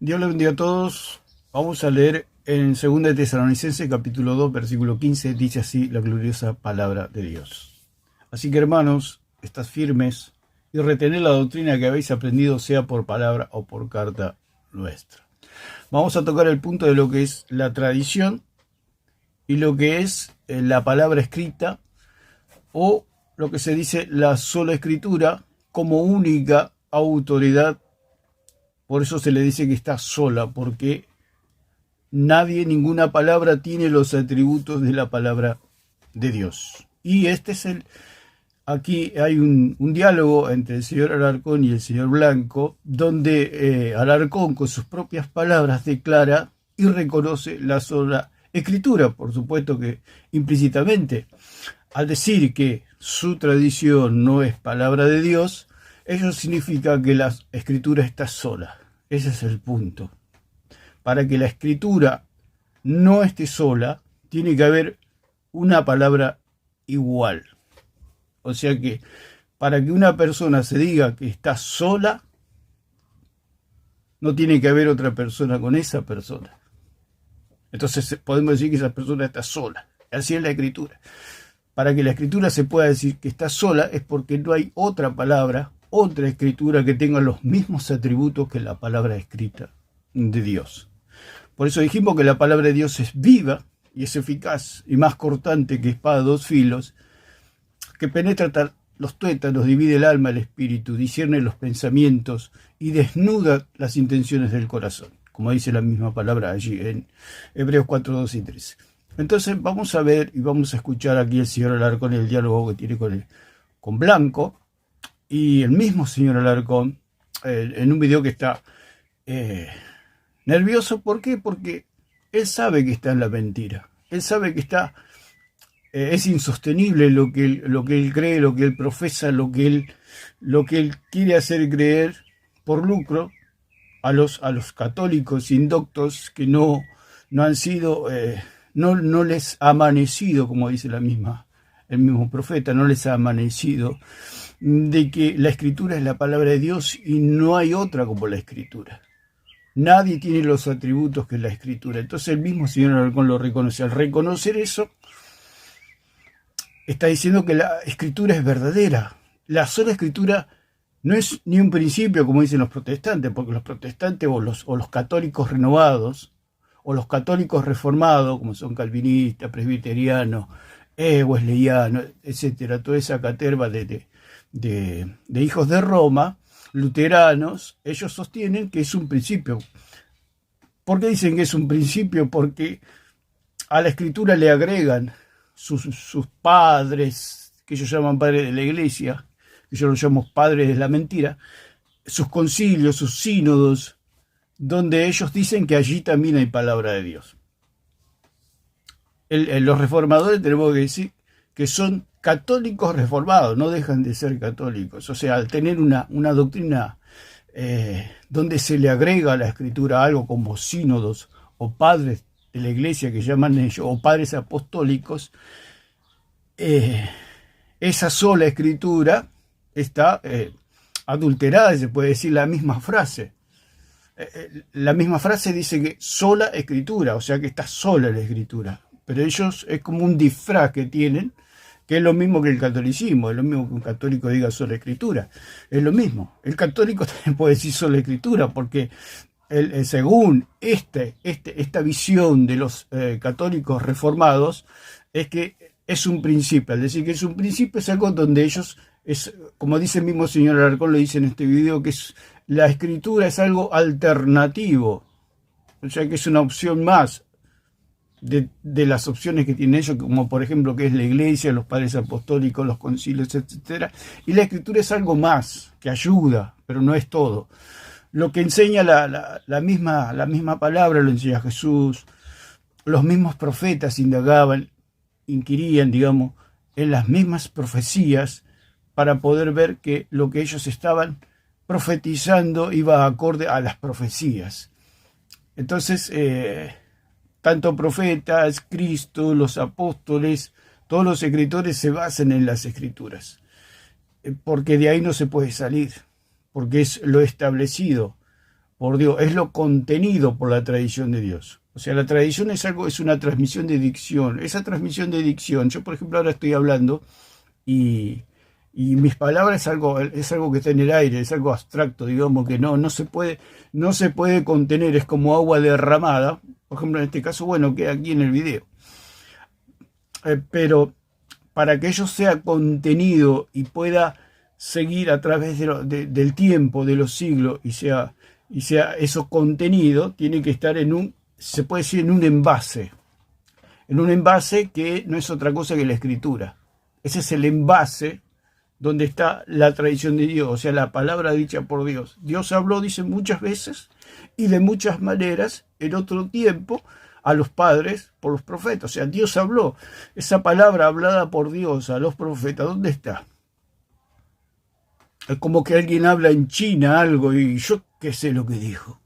Dios le bendiga a todos. Vamos a leer en 2 de Tesalonicenses capítulo 2 versículo 15. Dice así la gloriosa palabra de Dios. Así que hermanos, estad firmes y retened la doctrina que habéis aprendido, sea por palabra o por carta nuestra. Vamos a tocar el punto de lo que es la tradición y lo que es la palabra escrita, o lo que se dice la sola escritura como única autoridad. Por eso se le dice que está sola, porque nadie, ninguna palabra tiene los atributos de la palabra de Dios. Y aquí hay un diálogo entre el señor Alarcón y el señor Blanco, donde Alarcón con sus propias palabras declara y reconoce la sola escritura, por supuesto que implícitamente. Al decir que su tradición no es palabra de Dios, eso significa que la escritura está sola. Ese es el punto. Para que la escritura no esté sola, tiene que haber una palabra igual. O sea que para que una persona se diga que está sola, no tiene que haber otra persona con esa persona. Entonces podemos decir que esa persona está sola. Así es la escritura. Para que la escritura se pueda decir que está sola es porque no hay otra palabra, otra escritura que tenga los mismos atributos que la palabra escrita de Dios. Por eso dijimos que la palabra de Dios es viva y es eficaz y más cortante que espada de dos filos, que penetra los tuétanos, divide el alma, el espíritu, discierne los pensamientos y desnuda las intenciones del corazón, como dice la misma palabra allí en Hebreos 4, 2 y 3. Entonces vamos a ver y vamos a escuchar aquí el señor Alarcón, el diálogo que tiene con Blanco, y el mismo señor Alarcón en un video que está nervioso. ¿Por qué? Porque él sabe que está en la mentira. Él sabe que es insostenible lo que él cree, lo que él profesa, lo que él quiere hacer creer por lucro a los católicos indoctos que no han sido... No les ha amanecido, como dice el mismo profeta, no les ha amanecido de que la escritura es la palabra de Dios y no hay otra como la escritura. Nadie tiene los atributos que la escritura. Entonces el mismo señor Alarcón lo reconoce. Al reconocer eso, está diciendo que la escritura es verdadera. La sola escritura no es ni un principio, como dicen los protestantes, porque los protestantes o los católicos renovados, o los católicos reformados, como son calvinistas, presbiterianos, wesleyanos, etcétera, toda esa caterva de hijos de Roma, luteranos, ellos sostienen que es un principio. ¿Por qué dicen que es un principio? Porque a la escritura le agregan sus padres, que ellos llaman padres de la iglesia, que yo los llamo padres de la mentira, sus concilios, sus sínodos, donde ellos dicen que allí también hay palabra de Dios. Los reformadores tenemos que decir que son católicos reformados, no dejan de ser católicos. O sea, al tener una doctrina donde se le agrega a la escritura algo como sínodos o padres de la iglesia que llaman ellos, o padres apostólicos, esa sola escritura está adulterada, se puede decir la misma frase. La misma frase dice que sola escritura, o sea que está sola la escritura. Pero ellos es como un disfraz que tienen, que es lo mismo que el catolicismo, es lo mismo que un católico diga sola escritura. Es lo mismo. El católico también puede decir sola escritura, porque según esta visión de los católicos reformados, es que es un principio. Al decir que es un principio, es algo donde ellos, como dice el mismo señor Alarcón, lo dice en este video, que la escritura es algo alternativo, o sea que es una opción más de las opciones que tienen ellos, como por ejemplo que es la iglesia, los padres apostólicos, los concilios, etcétera. Y la escritura es algo más, que ayuda, pero no es todo. Lo que enseña la misma palabra lo enseña Jesús. Los mismos profetas indagaban, inquirían, digamos, en las mismas profecías para poder ver que lo que ellos estaban profetizando iba acorde a las profecías. Entonces, tanto profetas, Cristo, los apóstoles, todos los escritores se basan en las escrituras, porque de ahí no se puede salir, porque es lo establecido. por Dios, es lo contenido por la tradición de Dios. O sea, la tradición es algo, es una transmisión de dicción. Esa transmisión de dicción, yo por ejemplo ahora estoy hablando y, y mis palabras es algo que está en el aire, es algo abstracto, digamos, que no se puede contener, es como agua derramada. Por ejemplo, en este caso, bueno, queda aquí en el video. Pero para que ello sea contenido y pueda seguir a través del tiempo, de los siglos, y sea eso contenido, tiene que estar se puede decir, en un envase que no es otra cosa que la escritura. Ese es el envase donde está la tradición de Dios, o sea, la palabra dicha por Dios. Dios habló, dice, muchas veces y de muchas maneras en otro tiempo a los padres por los profetas. O sea, Dios habló. Esa palabra hablada por Dios a los profetas, ¿dónde está? Es como que alguien habla en China algo y yo qué sé lo que dijo.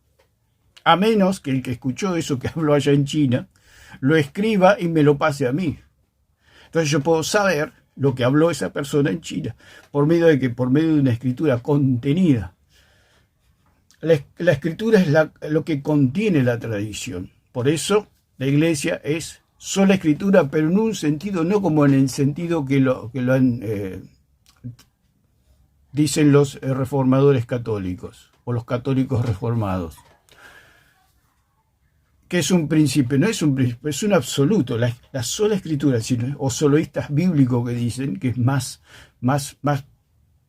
A menos que el que escuchó eso que habló allá en China lo escriba y me lo pase a mí. Entonces yo puedo saber lo que habló esa persona en China por medio de una escritura contenida. La escritura es lo que contiene la tradición. Por eso la iglesia es sola escritura, pero en un sentido, no como en el sentido que lo han dicen los reformadores católicos o los católicos reformados. Que es un principio, no es un principio, es un absoluto, la sola escritura, o soloístas bíblicos que dicen que es más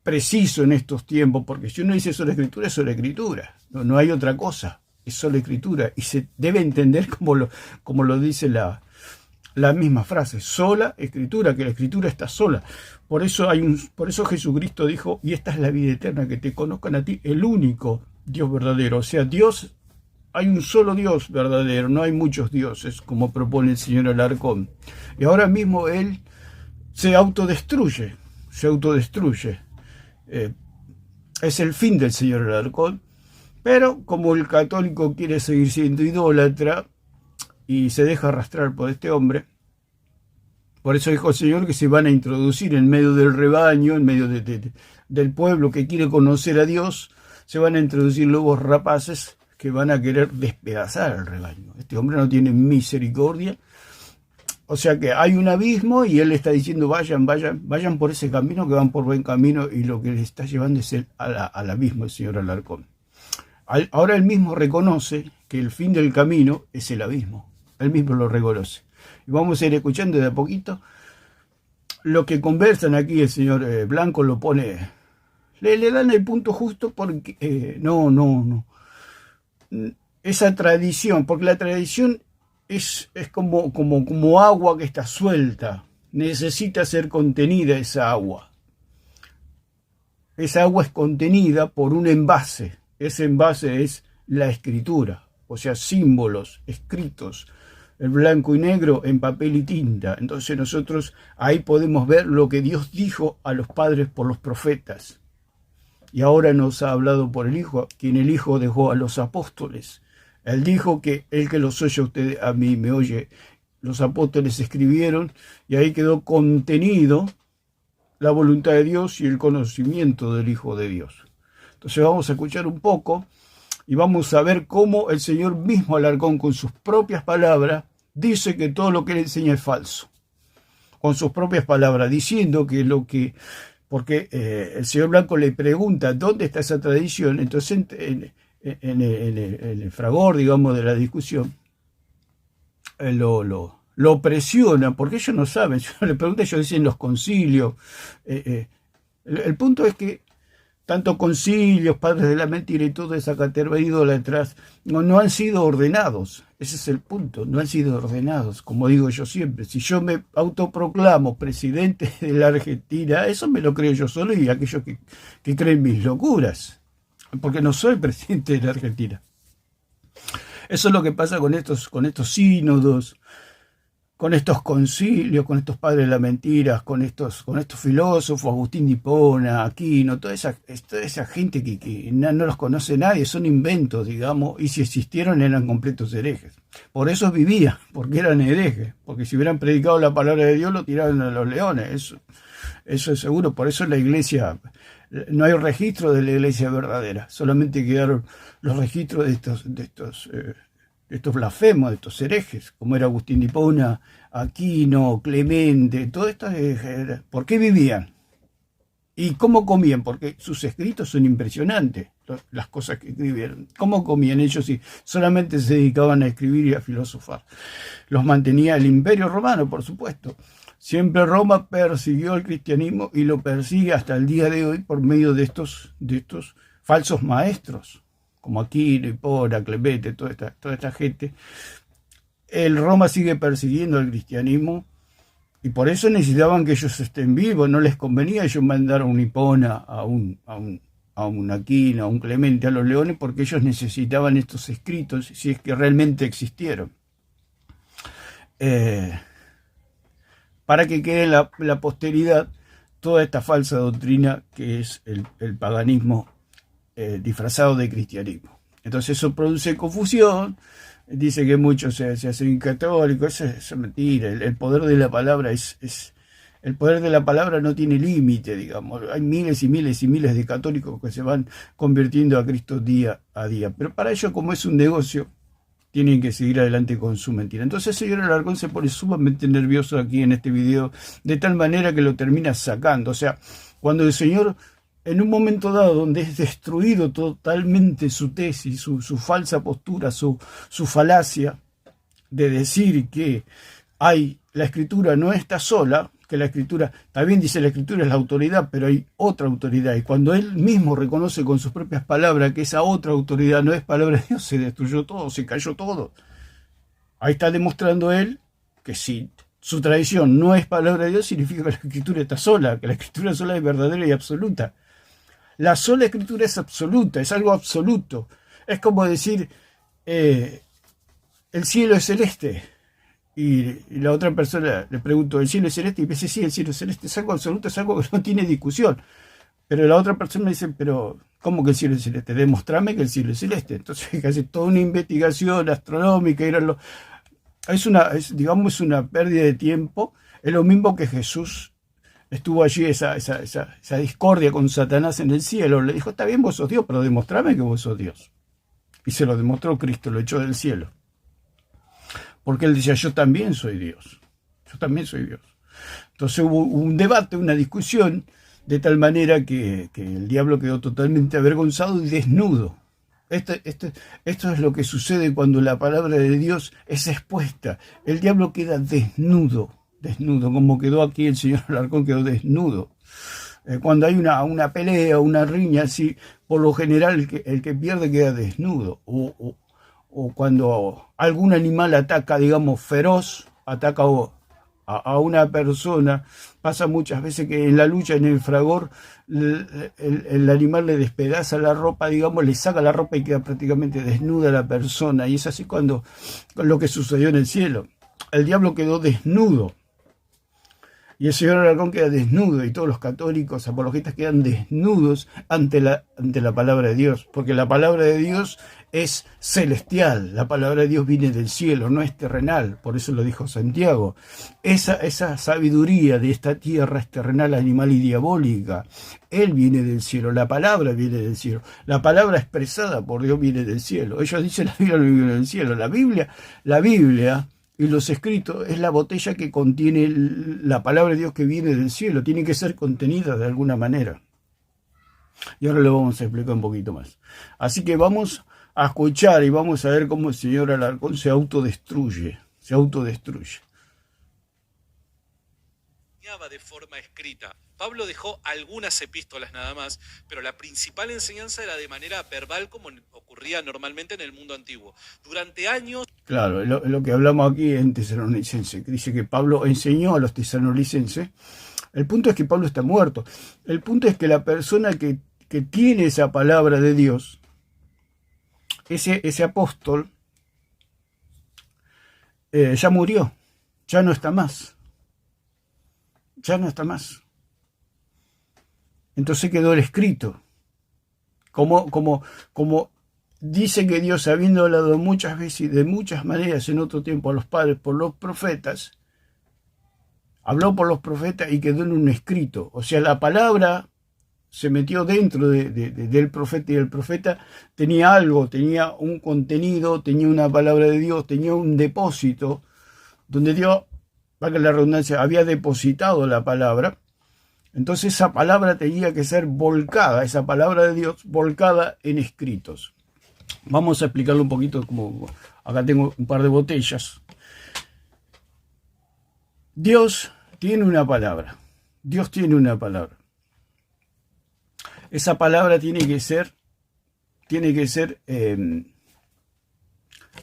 preciso en estos tiempos, porque si uno dice sola escritura, es sola escritura, no hay otra cosa, es sola escritura, y se debe entender como lo dice la misma frase, sola escritura, que la escritura está sola. Por eso Jesucristo dijo, y esta es la vida eterna, que te conozcan a ti, el único Dios verdadero. O sea, hay un solo Dios verdadero, no hay muchos dioses, como propone el señor Alarcón. Y ahora mismo él se autodestruye. Es el fin del señor Alarcón. Pero como el católico quiere seguir siendo idólatra y se deja arrastrar por este hombre, por eso dijo el Señor que se van a introducir en medio del rebaño, en medio del pueblo que quiere conocer a Dios, se van a introducir lobos rapaces que van a querer despedazar al rebaño. Este hombre no tiene misericordia. O sea que hay un abismo y él está diciendo vayan por ese camino, que van por buen camino, y lo que le está llevando es al abismo el señor Alarcón. Ahora él mismo reconoce que el fin del camino es el abismo. Él mismo lo reconoce. Y vamos a ir escuchando de a poquito lo que conversan aquí. El señor Blanco lo pone, le dan el punto justo, porque no. Esa tradición, porque la tradición es como agua que está suelta, necesita ser contenida esa agua. Esa agua es contenida por un envase, ese envase es la escritura, o sea, símbolos escritos, el blanco y negro en papel y tinta. Entonces nosotros ahí podemos ver lo que Dios dijo a los padres por los profetas. Y ahora nos ha hablado por el Hijo, quien el Hijo dejó a los apóstoles. Él dijo que el que los oye a ustedes, a mí me oye. Los apóstoles escribieron y ahí quedó contenido la voluntad de Dios y el conocimiento del Hijo de Dios. Entonces vamos a escuchar un poco y vamos a ver cómo el Señor mismo Alarcón, con sus propias palabras, dice que todo lo que él enseña es falso. Con sus propias palabras, diciendo que porque el señor Blanco le pregunta dónde está esa tradición. Entonces en el fragor, digamos, de la discusión, lo presiona, porque ellos no saben. Si uno le pregunta, ellos dicen los concilios. El punto es que tanto concilios, padres de la mentira y toda esa caterva de idólatras no han sido ordenados. Ese es el punto, no han sido ordenados, como digo yo siempre. Si yo me autoproclamo presidente de la Argentina, eso me lo creo yo solo y aquellos que creen mis locuras, porque no soy presidente de la Argentina. Eso es lo que pasa con estos sínodos, con estos concilios, con estos padres de la mentira, con estos filósofos, Agustín de Hipona, Aquino, toda esa gente que no los conoce nadie, son inventos, digamos, y si existieron eran completos herejes. Por eso vivían, porque eran herejes, porque si hubieran predicado la palabra de Dios lo tiraban a los leones, eso es seguro. Por eso la iglesia no hay registro de la iglesia verdadera, solamente quedaron los registros de estos blasfemos, de estos herejes, como era Agustín de Hipona, Aquino, Clemente, todo esto. ¿Por qué vivían? ¿Y cómo comían? Porque sus escritos son impresionantes, las cosas que escribieron. ¿Cómo comían ellos si solamente se dedicaban a escribir y a filosofar? Los mantenía el Imperio Romano, por supuesto. Siempre Roma persiguió al cristianismo y lo persigue hasta el día de hoy por medio de estos falsos maestros, como Aquino, Hipona, Clemente, toda esta gente. El Roma sigue persiguiendo al cristianismo y por eso necesitaban que ellos estén vivos. No les convenía ellos mandar a un Hipona, a un Aquino, a un Clemente, a los leones, porque ellos necesitaban estos escritos, si es que realmente existieron. Para que quede en la posteridad toda esta falsa doctrina que es el paganismo disfrazado de cristianismo. Entonces eso produce confusión, dice que muchos se hacen católicos, eso es mentira. El poder de la palabra el poder de la palabra no tiene límite, digamos. Hay miles y miles y miles de católicos que se van convirtiendo a Cristo día a día, pero para ellos, como es un negocio, tienen que seguir adelante con su mentira. Entonces el señor Alarcón se pone sumamente nervioso aquí en este video, de tal manera que lo termina sacando. O sea, cuando el señor, en un momento dado, donde es destruido totalmente su tesis, su falsa postura, su falacia de decir que la escritura no está sola, que la escritura, también dice la escritura es la autoridad, pero hay otra autoridad, y cuando él mismo reconoce con sus propias palabras que esa otra autoridad no es palabra de Dios, se destruyó todo, se cayó todo. Ahí está demostrando él que si su tradición no es palabra de Dios, significa que la escritura está sola, que la escritura sola es verdadera y absoluta. La sola escritura es absoluta, es algo absoluto. Es como decir, el cielo es celeste. Y la otra persona le preguntó, ¿el cielo es celeste? Y dice, sí, el cielo es celeste, es algo absoluto, es algo que no tiene discusión. Pero la otra persona dice, pero ¿cómo que el cielo es celeste? Demostrame que el cielo es celeste. Entonces hace toda una investigación astronómica. Digamos, una pérdida de tiempo. Es lo mismo que Jesús estuvo allí, esa discordia con Satanás en el cielo. Le dijo, está bien, vos sos Dios, pero demostrame que vos sos Dios. Y se lo demostró Cristo, lo echó del cielo. Porque él decía, yo también soy Dios. Yo también soy Dios. Entonces hubo un debate, una discusión, de tal manera que el diablo quedó totalmente avergonzado y desnudo. Esto es lo que sucede cuando la palabra de Dios es expuesta. El diablo queda desnudo, como quedó aquí el señor Alarcón, quedó desnudo. Cuando hay una pelea, una riña, así, por lo general el que pierde queda desnudo. O cuando algún animal ataca, digamos, feroz, ataca a una persona, pasa muchas veces que en la lucha, en el fragor, el animal le despedaza la ropa, digamos, le saca la ropa y queda prácticamente desnuda la persona. Y es así con lo que sucedió en el cielo. El diablo quedó desnudo. Y el señor Alarcón queda desnudo, y todos los católicos apologistas quedan desnudos ante la palabra de Dios, porque la palabra de Dios es celestial, la palabra de Dios viene del cielo, no es terrenal, por eso lo dijo Santiago. Esa sabiduría de esta tierra es terrenal, animal y diabólica. Él viene del cielo, la palabra viene del cielo, la palabra expresada por Dios viene del cielo. Ellos dicen la Biblia no viene del cielo, la Biblia y los escritos es la botella que contiene la palabra de Dios que viene del cielo. Tiene que ser contenida de alguna manera. Y ahora lo vamos a explicar un poquito más. Así que vamos a escuchar y vamos a ver cómo el señor Alarcón se autodestruye. De forma escrita. Pablo dejó algunas epístolas nada más, pero la principal enseñanza era de manera verbal, como ocurría normalmente en el mundo antiguo. Durante años... Claro, lo que hablamos aquí en Tesalonicense, que dice que Pablo enseñó a los tesalonicenses. El punto es que Pablo está muerto. El punto es que la persona que tiene esa palabra de Dios, ese apóstol, ya murió, ya no está más. Entonces quedó el escrito. Como dice que Dios, habiendo hablado muchas veces y de muchas maneras en otro tiempo a los padres por los profetas, habló por los profetas y quedó en un escrito. O sea, la palabra se metió dentro del profeta, y el profeta tenía algo, tenía un contenido, tenía una palabra de Dios, tenía un depósito, donde Dios, para que la redundancia, había depositado la palabra. Entonces esa palabra tenía que ser volcada, esa palabra de Dios volcada en escritos. Vamos a explicarlo un poquito, como acá tengo un par de botellas. Dios tiene una palabra. Dios tiene una palabra. Esa palabra tiene que ser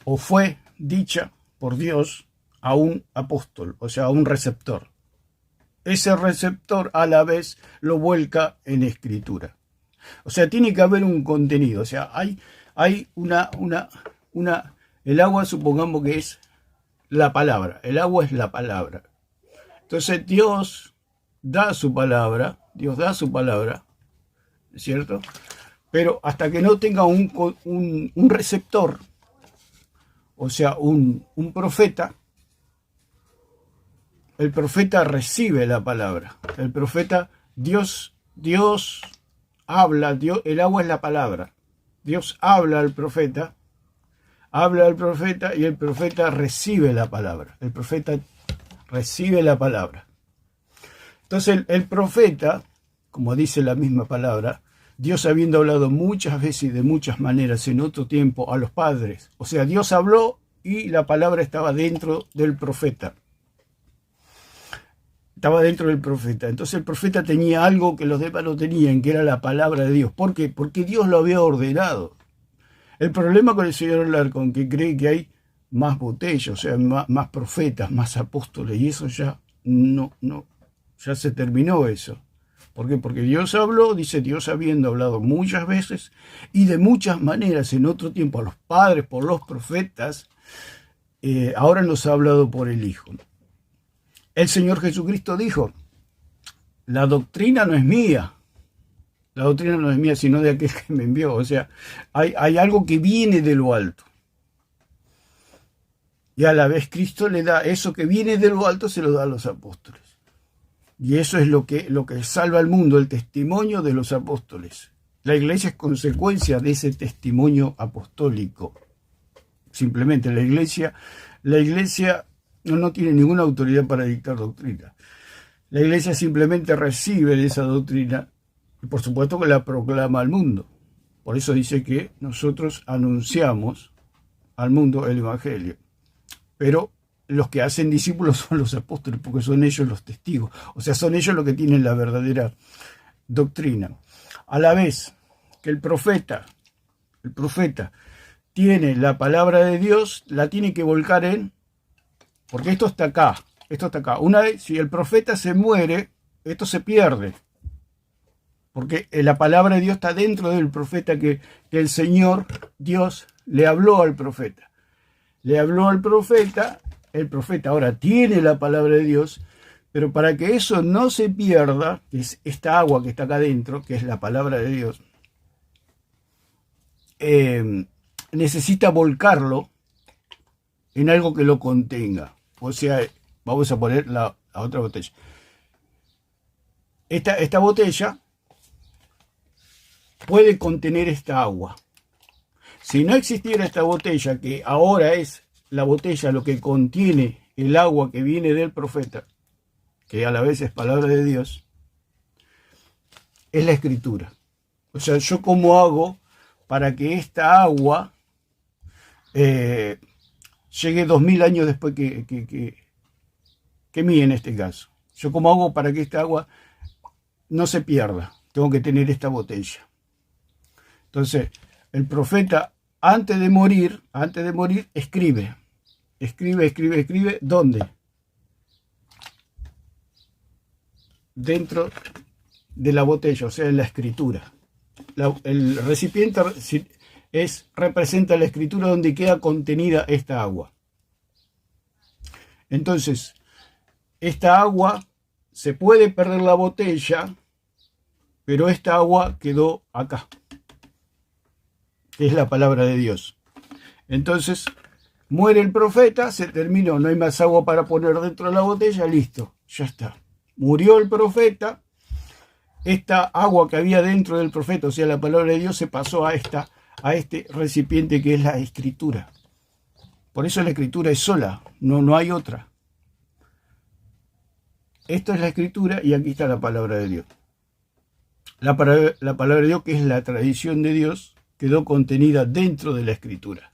o fue dicha por Dios a un apóstol, o sea, a un receptor. Ese receptor a la vez lo vuelca en escritura. O sea, tiene que haber un contenido. O sea, hay el agua, supongamos que es la palabra. El agua es la palabra. Entonces Dios da su palabra, ¿cierto? Pero hasta que no tenga un receptor, o sea, un profeta, el profeta recibe la palabra. El profeta, Dios habla, el agua es la palabra. Dios habla al profeta y el profeta recibe la palabra. El profeta recibe la palabra. Entonces el profeta, como dice la misma palabra, Dios habiendo hablado muchas veces y de muchas maneras en otro tiempo a los padres. O sea, Dios habló y la palabra estaba dentro del profeta. Estaba dentro del profeta. Entonces el profeta tenía algo que los demás no tenían, que era la palabra de Dios. ¿Por qué? Porque Dios lo había ordenado. El problema con el señor Alarcón, que cree que hay más botellas, o sea, más profetas, más apóstoles, y eso ya ya se terminó eso. ¿Por qué? Porque Dios habló, dice Dios habiendo hablado muchas veces y de muchas maneras en otro tiempo a los padres, por los profetas, ahora nos ha hablado por el Hijo. El Señor Jesucristo dijo, la doctrina no es mía, sino de aquel que me envió. O sea, hay algo que viene de lo alto. Y a la vez Cristo le da eso que viene de lo alto, se lo da a los apóstoles. Y eso es lo que salva al mundo, el testimonio de los apóstoles. La iglesia es consecuencia de ese testimonio apostólico. Simplemente la iglesia no tiene ninguna autoridad para dictar doctrina. La iglesia simplemente recibe de esa doctrina y por supuesto que la proclama al mundo. Por eso dice que nosotros anunciamos al mundo el evangelio. Pero los que hacen discípulos son los apóstoles, porque son ellos los testigos. O sea, son ellos los que tienen la verdadera doctrina. A la vez que el profeta tiene la palabra de Dios, la tiene que volcar porque esto está acá. Una vez, si el profeta se muere, esto se pierde. Porque la palabra de Dios está dentro del profeta, que el Señor Dios le habló al profeta. El profeta ahora tiene la palabra de Dios, pero para que eso no se pierda, que es esta agua que está acá adentro, que es la palabra de Dios, necesita volcarlo en algo que lo contenga. O sea, vamos a poner la otra botella. Esta botella puede contener esta agua. Si no existiera esta botella, que ahora es la botella lo que contiene el agua que viene del profeta, que a la vez es palabra de Dios, es la escritura. O sea, ¿yo cómo hago para que esta agua llegue 2000 años después que mí en este caso? ¿Yo cómo hago para que esta agua no se pierda? Tengo que tener esta botella. Entonces, el profeta antes de morir, escribe. ¿Dónde? Dentro de la botella, o sea, en la escritura. El recipiente representa la escritura donde queda contenida esta agua. Entonces, esta agua, se puede perder la botella, pero esta agua quedó acá, que es la palabra de Dios. Entonces, muere el profeta, se terminó, no hay más agua para poner dentro de la botella, listo, ya está. Murió el profeta esta agua que había dentro del profeta, o sea, la palabra de Dios, se pasó a este recipiente que es la escritura. Por eso la escritura es sola, no hay otra. Esto es la escritura y aquí está la palabra de Dios. La palabra de Dios, que es la tradición de Dios, quedó contenida dentro de la escritura.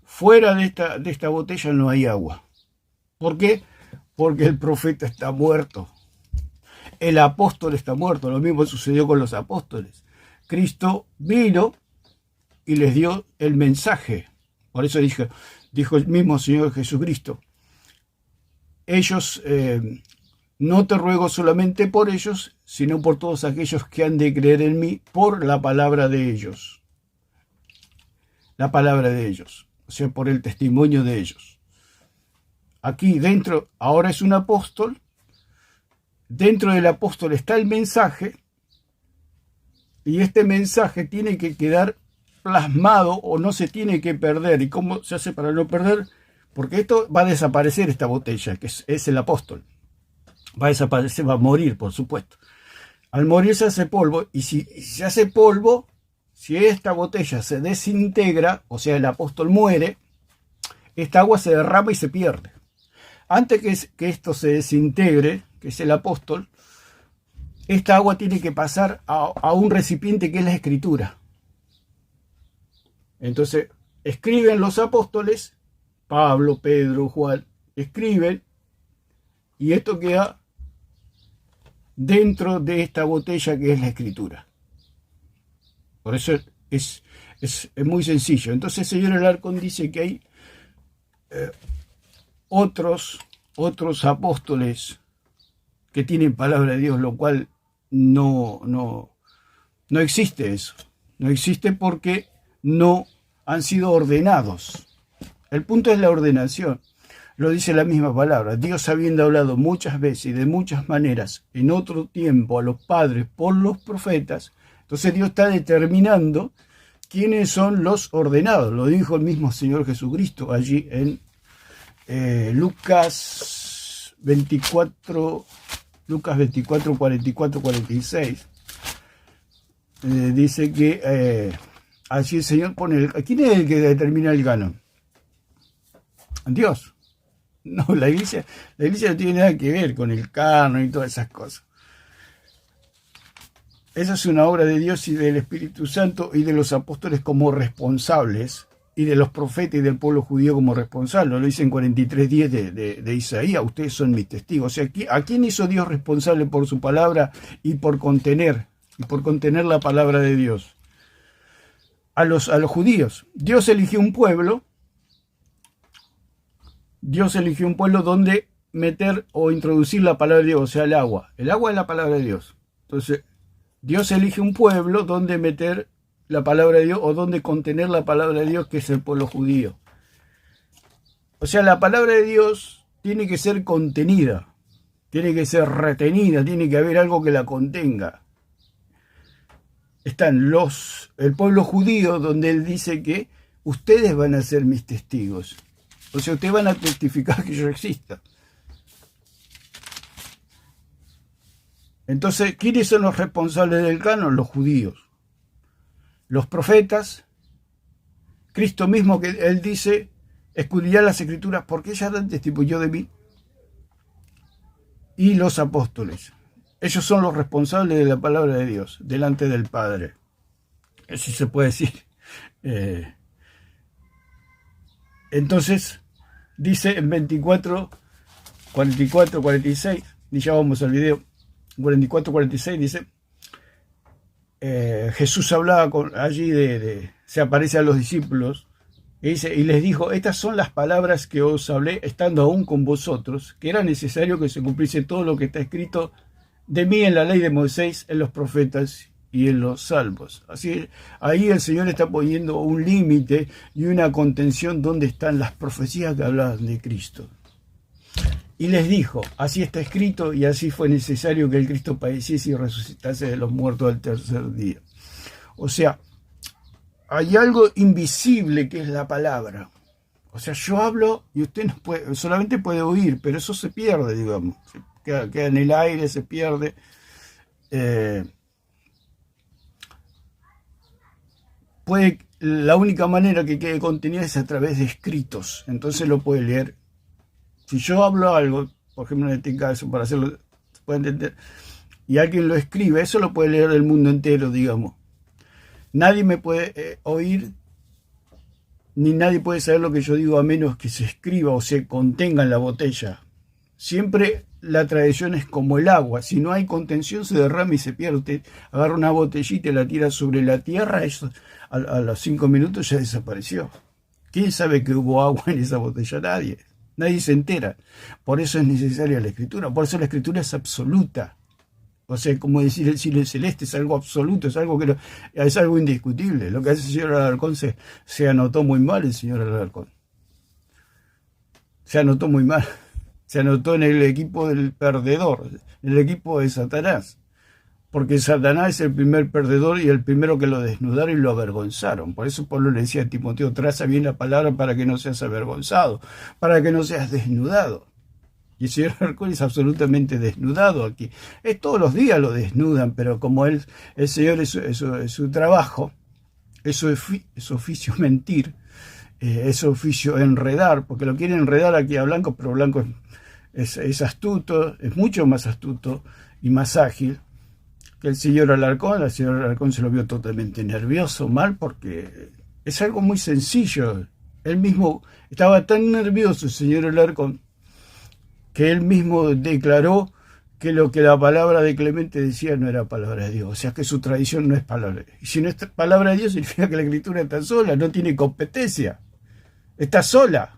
Fuera de esta botella no hay agua. ¿Por qué? Porque el profeta está muerto. El apóstol está muerto. Lo mismo sucedió con los apóstoles. Cristo vino y les dio el mensaje. Por eso dijo el mismo Señor Jesucristo: ellos, no te ruego solamente por ellos, sino por todos aquellos que han de creer en mí por la palabra de ellos. La palabra de ellos, o sea, por el testimonio de ellos. Aquí dentro, ahora es un apóstol. Dentro del apóstol está el mensaje, y este mensaje tiene que quedar plasmado o no se tiene que perder. ¿Y cómo se hace para no perder? Porque esto va a desaparecer, esta botella, que es el apóstol. Va a desaparecer, va a morir, por supuesto. Al morir se hace polvo, y si se hace polvo, si esta botella se desintegra, o sea, el apóstol muere, esta agua se derrama y se pierde. Antes que esto se desintegre, que es el apóstol, esta agua tiene que pasar a un recipiente que es la escritura. Entonces, escriben los apóstoles, Pablo, Pedro, Juan, escriben, y esto queda dentro de esta botella que es la escritura. Por eso es muy sencillo. Entonces el señor Alarcón dice que hay otros apóstoles que tienen palabra de Dios, lo cual no existe eso. No existe porque no han sido ordenados. El punto es la ordenación. Lo dice la misma palabra. Dios, habiendo hablado muchas veces y de muchas maneras en otro tiempo a los padres por los profetas, entonces Dios está determinando quiénes son los ordenados. Lo dijo el mismo Señor Jesucristo allí en Lucas 24, 44, 46. Dice que así el Señor pone... ¿Quién es el que determina el canon? Dios. No, la iglesia no tiene nada que ver con el canon y todas esas cosas. Esa es una obra de Dios y del Espíritu Santo y de los apóstoles como responsables, y de los profetas y del pueblo judío como responsables. Lo dice en 43:10 de Isaías: ustedes son mis testigos. O sea, ¿a quién hizo Dios responsable por su palabra y por contener la palabra de Dios? A los judíos. Dios eligió un pueblo donde meter o introducir la palabra de Dios, o sea, el agua. El agua es la palabra de Dios. Entonces, Dios elige un pueblo donde meter la palabra de Dios, o donde contener la palabra de Dios, que es el pueblo judío. O sea, la palabra de Dios tiene que ser contenida, tiene que ser retenida, tiene que haber algo que la contenga. Están el pueblo judío, donde él dice que ustedes van a ser mis testigos. O sea, ustedes van a testificar que yo exista. Entonces, ¿quiénes son los responsables del canon? Los judíos. Los profetas, Cristo mismo, que él dice: escudriñad las escrituras porque ellas dan testimonio de mí. Y los apóstoles. Ellos son los responsables de la palabra de Dios delante del Padre. Así se puede decir. Entonces, dice en 24, 44, 46, y ya vamos al video, 44, 46, dice, Jesús hablaba allí se aparece a los discípulos, y dice, y les dijo: estas son las palabras que os hablé estando aún con vosotros, que era necesario que se cumpliese todo lo que está escrito de mí en la ley de Moisés, en los profetas y en los salmos. Así, ahí el Señor está poniendo un límite y una contención donde están las profecías que hablaban de Cristo. Y les dijo: así está escrito, y así fue necesario que el Cristo padeciese y resucitase de los muertos al tercer día. O sea, hay algo invisible que es la palabra. O sea, yo hablo y usted no puede, solamente puede oír, pero eso se pierde, digamos. Queda en el aire, se pierde. eh, la única manera que quede contenido es a través de escritos, entonces lo puede leer. Si yo hablo algo, por ejemplo en este caso, para hacerlo, se puede entender, y alguien lo escribe, eso lo puede leer el mundo entero, digamos. Nadie me puede oír, ni nadie puede saber lo que yo digo a menos que se escriba o se contenga en la botella. Siempre la tradición es como el agua, si no hay contención se derrama y se pierde. Usted agarra una botellita y la tira sobre la tierra, eso a los 5 minutos ya desapareció. ¿Quién sabe que hubo agua en esa botella? Nadie se entera. Por eso es necesaria la escritura, por eso la escritura es absoluta. O sea, como decir el cielo celeste, es algo absoluto, es algo indiscutible. Lo que hace el señor Alarcón se anotó muy mal, el señor Alarcón. Se anotó muy mal. Se anotó en el equipo del perdedor, en el equipo de Satanás. Porque Satanás es el primer perdedor y el primero que lo desnudaron y lo avergonzaron. Por eso Pablo le decía a Timoteo, traza bien la palabra para que no seas avergonzado, para que no seas desnudado. Y el señor Alarcón es absolutamente desnudado aquí. Todos los días lo desnudan, pero como el Señor es su trabajo, es su oficio mentir, es su oficio enredar, porque lo quieren enredar aquí a Blanco, pero Blanco es astuto, es mucho más astuto y más ágil que el señor Alarcón. El señor Alarcón se lo vio totalmente nervioso, mal, porque es algo muy sencillo. Él mismo estaba tan nervioso, el señor Alarcón, que él mismo declaró que lo que la palabra de Clemente decía no era palabra de Dios, o sea que su tradición no es palabra de Dios. Y si no es palabra de Dios significa que la escritura está sola, no tiene competencia, está sola.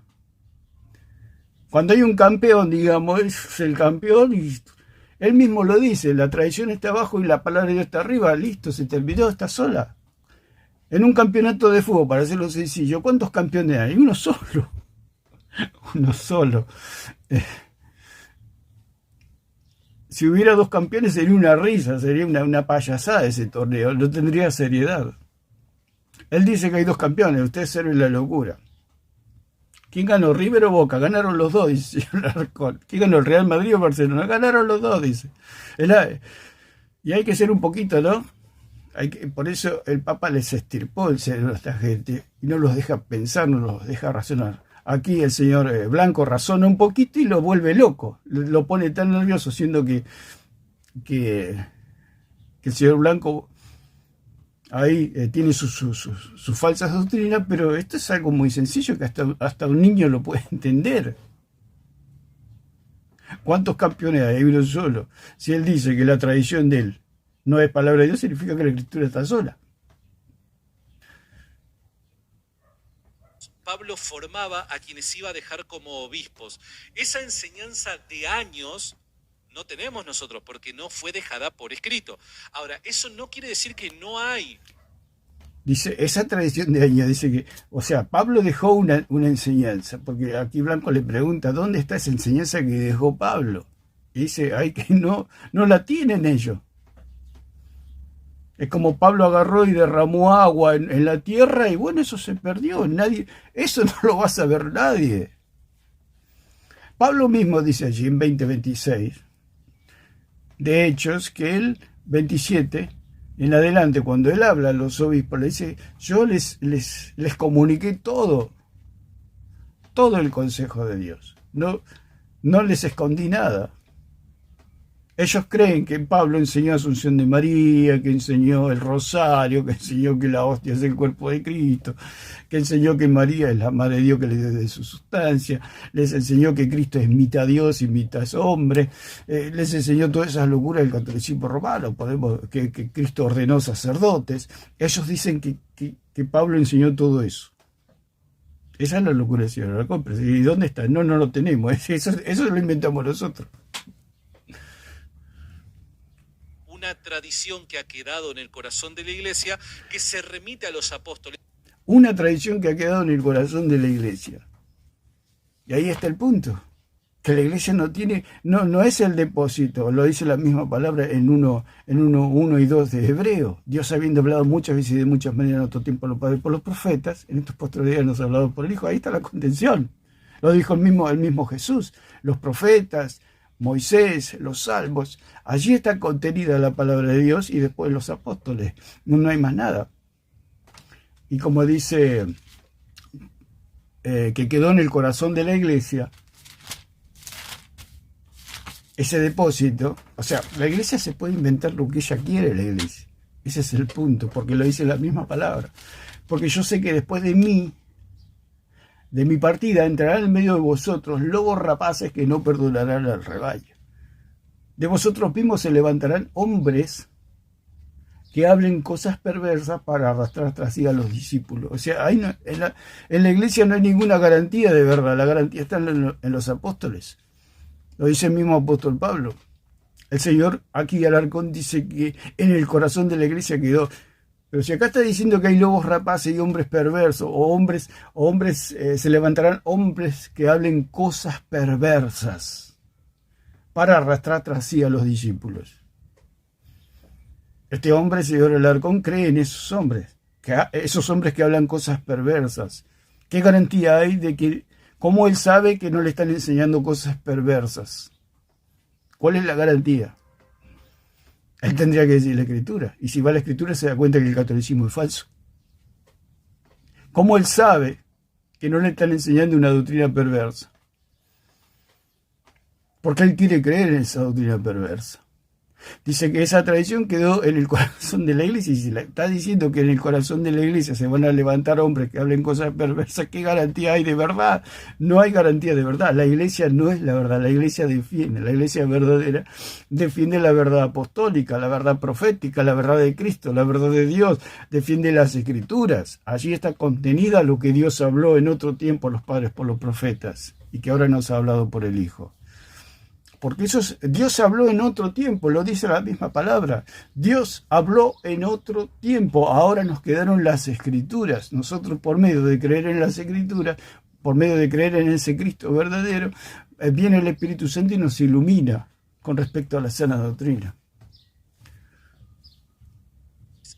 Cuando hay un campeón, digamos, es el campeón y él mismo lo dice, la tradición está abajo y la palabra de Dios está arriba, listo, se terminó, está sola. En un campeonato de fútbol, para hacerlo sencillo, ¿cuántos campeones hay? Uno solo. Uno solo. Si hubiera 2 campeones sería una risa, sería una payasada ese torneo, no tendría seriedad. Él dice que hay 2 campeones, ustedes serven la locura. ¿Quién ganó? ¿River o Boca? Ganaron los 2, dice el señor Alarcón. ¿Quién ganó? ¿El Real Madrid o Barcelona? Ganaron los 2, dice. Y hay que ser un poquito, ¿no? Por eso el Papa les estirpó el cerebro a esta gente y no los deja pensar, no los deja razonar. Aquí el señor Blanco razona un poquito y lo vuelve loco, lo pone tan nervioso, siendo que el señor Blanco ahí tiene sus falsas doctrinas, pero esto es algo muy sencillo que hasta un niño lo puede entender. ¿Cuántos campeones hay? Hay uno solo. Si él dice que la tradición de él no es palabra de Dios, significa que la escritura está sola. Pablo formaba a quienes iba a dejar como obispos. Esa enseñanza de años no tenemos nosotros porque no fue dejada por escrito. Ahora, eso no quiere decir que no hay. Dice, esa tradición de años, dice que, o sea, Pablo dejó una enseñanza, porque aquí Blanco le pregunta, ¿dónde está esa enseñanza que dejó Pablo? Y dice, ay, que no la tienen ellos. Es como Pablo agarró y derramó agua en la tierra y bueno, eso se perdió. Eso no lo va a saber nadie. Pablo mismo dice allí en 20:26 de Hechos que él, 27, en adelante, cuando él habla a los obispos, le dice, yo les comuniqué todo el consejo de Dios. No les escondí nada. Ellos creen que Pablo enseñó Asunción de María, que enseñó el rosario, que enseñó que la hostia es el cuerpo de Cristo, que enseñó que María es la madre de Dios que le dio de su sustancia, les enseñó que Cristo es mitad Dios y mitad hombre, les enseñó todas esas locuras del catolicismo romano, que Cristo ordenó sacerdotes. Ellos dicen que Pablo enseñó todo eso. Esa es la locura del señor Alarcón. ¿Y dónde está? No lo tenemos. Eso lo inventamos nosotros. Una tradición que ha quedado en el corazón de la iglesia que se remite a los apóstoles. Una tradición que ha quedado en el corazón de la iglesia. Y ahí está el punto. Que la iglesia no es el depósito, lo dice la misma palabra en 1 y 2 de Hebreo. Dios habiendo hablado muchas veces y de muchas maneras en otro tiempo a los padres por los profetas, en estos posteriores días nos ha hablado por el Hijo. Ahí está la contención. Lo dijo el mismo Jesús. Los profetas, Moisés, los salmos. Allí está contenida la palabra de Dios y después los apóstoles. No hay más nada. Y como dice que quedó en el corazón de la iglesia, ese depósito, o sea, la iglesia se puede inventar lo que ella quiere, la iglesia. Ese es el punto, porque lo dice la misma palabra. Porque yo sé que después de mi partida, entrarán en medio de vosotros lobos rapaces que no perdonarán al rebaño. De vosotros mismos se levantarán hombres que hablen cosas perversas para arrastrar tras sí a los discípulos. O sea, ahí no, en la iglesia no hay ninguna garantía de verdad. La garantía está en los apóstoles. Lo dice el mismo apóstol Pablo. El Señor aquí Alarcón dice que en el corazón de la iglesia quedó. Pero si acá está diciendo que hay lobos rapaces y hombres perversos, o se levantarán hombres que hablen cosas perversas para arrastrar tras sí a los discípulos. Este hombre, señor Alarcón, cree en esos hombres que hablan cosas perversas. ¿Qué garantía hay de que, cómo él sabe que no le están enseñando cosas perversas? ¿Cuál es la garantía? Él tendría que decir la Escritura. Y si va a la Escritura se da cuenta que el catolicismo es falso. ¿Cómo él sabe que no le están enseñando una doctrina perversa? Porque él quiere creer en esa doctrina perversa. Dice que esa tradición quedó en el corazón de la iglesia, y si está diciendo que en el corazón de la iglesia se van a levantar hombres que hablen cosas perversas, ¿qué garantía hay de verdad? No hay garantía de verdad. La iglesia no es la verdad, la iglesia defiende, la iglesia verdadera defiende la verdad apostólica, la verdad profética, la verdad de Cristo, la verdad de Dios, defiende las Escrituras. Allí está contenida lo que Dios habló en otro tiempo a los padres por los profetas y que ahora nos ha hablado por el Hijo. Porque Dios habló en otro tiempo, lo dice la misma palabra. Dios habló en otro tiempo, ahora nos quedaron las Escrituras. Nosotros, por medio de creer en las Escrituras, por medio de creer en ese Cristo verdadero, viene el Espíritu Santo y nos ilumina con respecto a la sana doctrina.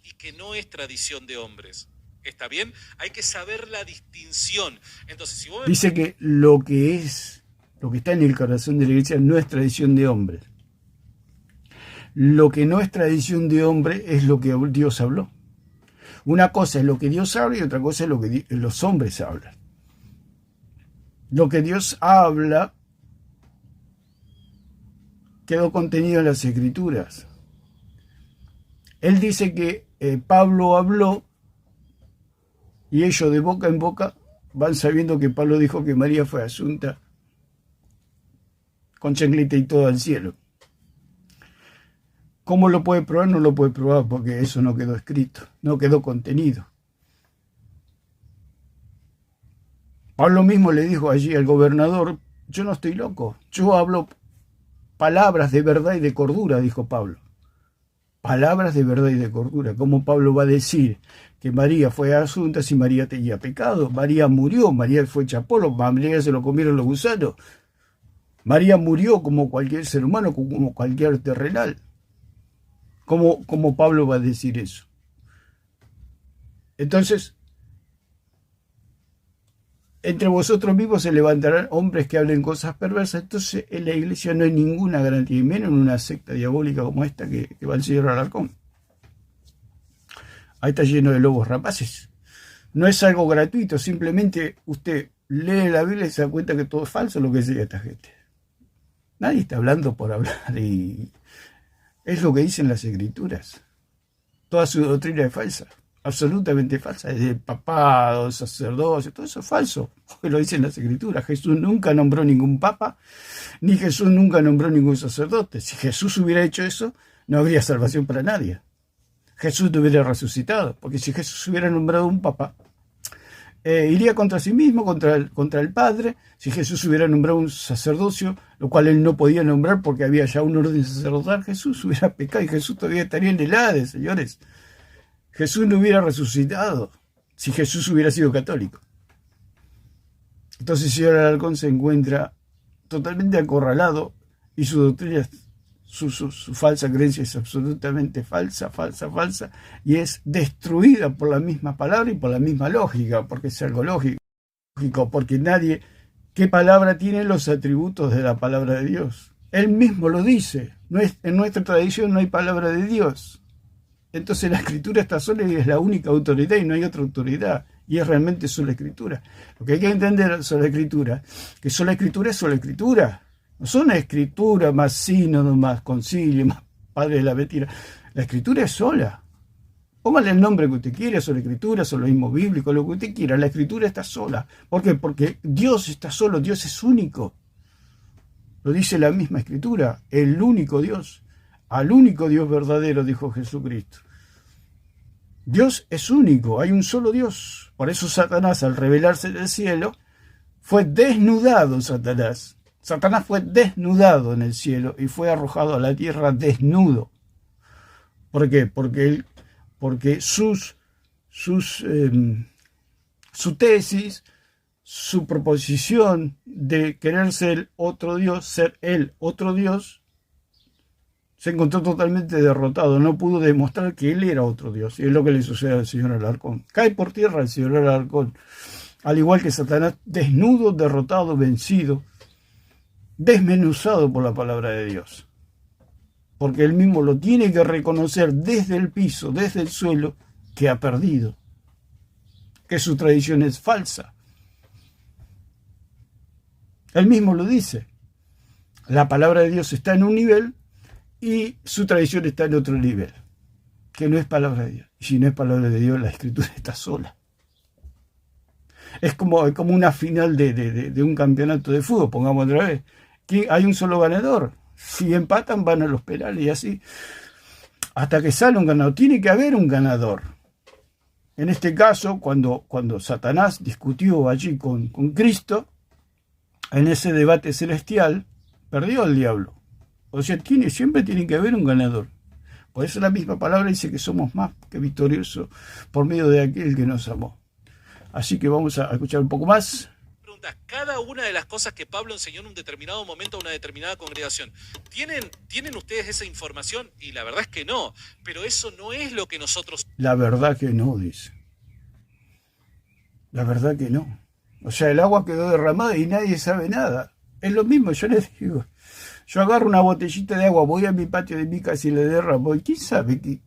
Y que no es tradición de hombres. ¿Está bien? Hay que saber la distinción. Entonces, si vos... Dice que lo que está en el corazón de la iglesia no es tradición de hombre. Lo que no es tradición de hombre es lo que Dios habló. Una cosa es lo que Dios habla y otra cosa es lo que los hombres hablan. Lo que Dios habla quedó contenido en las Escrituras. Él dice que Pablo habló y ellos de boca en boca van sabiendo que Pablo dijo que María fue asunta con chancleta y todo al cielo. ¿Cómo lo puede probar? No lo puede probar porque eso no quedó escrito, no quedó contenido. Pablo mismo le dijo allí al gobernador, yo no estoy loco, yo hablo palabras de verdad y de cordura, dijo Pablo. Palabras de verdad y de cordura. ¿Cómo Pablo va a decir que María fue asunta si María tenía pecado? María murió, María fue hecha polvo, María se lo comieron los gusanos. María murió como cualquier ser humano, como cualquier terrenal. ¿Cómo Pablo va a decir eso? Entonces, entre vosotros mismos se levantarán hombres que hablen cosas perversas. Entonces, en la iglesia no hay ninguna garantía, y menos en una secta diabólica como esta que va el señor Alarcón. Ahí está lleno de lobos rapaces. No es algo gratuito, simplemente usted lee la Biblia y se da cuenta que todo es falso lo que dice esta gente. Nadie está hablando por hablar y es lo que dicen las Escrituras. Toda su doctrina es falsa, absolutamente falsa. Desde el papado, el sacerdocio, todo eso es falso, porque lo dicen las Escrituras. Jesús nunca nombró ningún papa, ni Jesús nunca nombró ningún sacerdote. Si Jesús hubiera hecho eso, no habría salvación para nadie. Jesús no hubiera resucitado, porque si Jesús hubiera nombrado un papa, iría contra sí mismo, contra el Padre. Si Jesús hubiera nombrado un sacerdocio, lo cual él no podía nombrar porque había ya un orden sacerdotal, Jesús hubiera pecado y Jesús todavía estaría en el Hades, señores. Jesús no hubiera resucitado si Jesús hubiera sido católico. Entonces el señor Alarcón se encuentra totalmente acorralado y su doctrina, su falsa creencia es absolutamente falsa, y es destruida por la misma palabra y por la misma lógica, porque es algo lógico, porque nadie, ¿qué palabra tiene los atributos de la palabra de Dios? Él mismo lo dice. En nuestra tradición no hay palabra de Dios. Entonces la escritura está sola y es la única autoridad y no hay otra autoridad. Y es realmente sola escritura. Lo que hay que entender sobre la escritura, que sola escritura es sola escritura. No son una escritura más sínodo, más concilio, más padre de la mentira. La escritura es sola. Póngale el nombre que usted quiera, sola escritura, soloísmo bíblico, lo que usted quiera. La escritura está sola. ¿Por qué? Porque Dios está solo, Dios es único. Lo dice la misma escritura, el único Dios. Al único Dios verdadero, dijo Jesucristo. Dios es único, hay un solo Dios. Por eso Satanás, al rebelarse del cielo, fue desnudado Satanás. Satanás fue desnudado en el cielo y fue arrojado a la tierra desnudo. ¿Por qué? Porque su tesis, su proposición de querer ser otro Dios, ser él otro Dios, se encontró totalmente derrotado. No pudo demostrar que él era otro Dios. Y es lo que le sucede al señor Alarcón. Cae por tierra el señor Alarcón. Al igual que Satanás, desnudo, derrotado, vencido, desmenuzado por la palabra de Dios. Porque él mismo lo tiene que reconocer desde el piso, desde el suelo, que ha perdido. Que su tradición es falsa. Él mismo lo dice. La palabra de Dios está en un nivel y su tradición está en otro nivel, que no es palabra de Dios. Y si no es palabra de Dios, la escritura está sola. Es como una final de un campeonato de fútbol, pongamos otra vez. Que hay un solo ganador. Si empatan, van a los penales y así. Hasta que sale un ganador. Tiene que haber un ganador. En este caso, cuando Satanás discutió allí con Cristo, en ese debate celestial, perdió el diablo. O sea, siempre tiene que haber un ganador. Por eso la misma palabra dice que somos más que victoriosos por medio de aquel que nos amó. Así que vamos a escuchar un poco más. Pregunta, cada una de las cosas que Pablo enseñó en un determinado momento a una determinada congregación, ¿tienen ustedes esa información? Y la verdad es que no, pero eso no es lo que nosotros... La verdad que no, dice. La verdad que no. O sea, el agua quedó derramada y nadie sabe nada. Es lo mismo, yo les digo. Yo agarro una botellita de agua, voy a mi patio de mi casa y le derramo. ¿Y quién sabe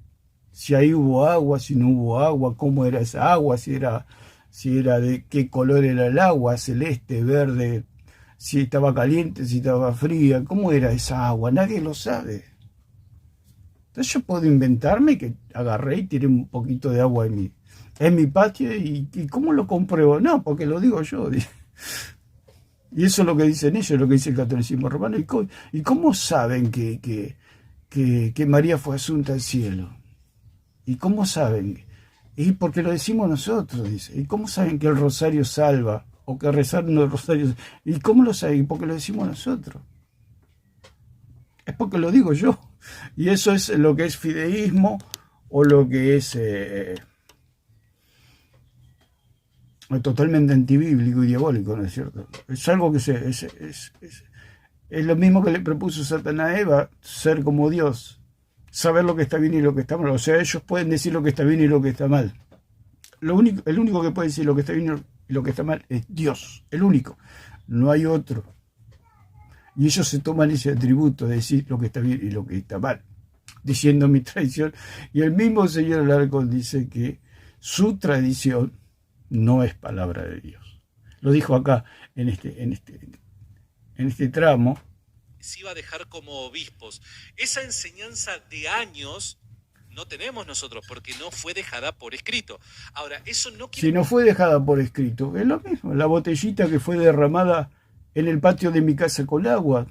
si ahí hubo agua, si no hubo agua, cómo era esa agua, si era de qué color era el agua, celeste, verde, si estaba caliente, si estaba fría, cómo era esa agua? Nadie lo sabe. Entonces yo puedo inventarme que agarré y tiré un poquito de agua en mi patio y ¿cómo lo compruebo? No, porque lo digo yo. Y eso es lo que dicen ellos, lo que dice el catolicismo romano. ¿Y cómo saben que María fue asunta al cielo? ¿Y cómo saben? Y porque lo decimos nosotros, dice. ¿Y cómo saben que el rosario salva? O que rezar los rosarios. ¿Y cómo lo saben? Porque lo decimos nosotros. Es porque lo digo yo. Y eso es lo que es fideísmo o lo que es... totalmente antibíblico y diabólico, ¿no es cierto? Es algo que es lo mismo que le propuso Satanás a Eva, ser como Dios, saber lo que está bien y lo que está mal. O sea, ellos pueden decir lo que está bien y lo que está mal. El único que puede decir lo que está bien y lo que está mal es Dios, el único. No hay otro. Y ellos se toman ese atributo de decir lo que está bien y lo que está mal, diciendo mi tradición. Y el mismo señor Alarcón dice que su tradición no es palabra de Dios. Lo dijo acá en este tramo. Se iba a dejar como obispos. Esa enseñanza de años no tenemos nosotros porque no fue dejada por escrito. Ahora, eso no quiere... Si no fue dejada por escrito, es lo mismo. La botellita que fue derramada en el patio de mi casa con agua.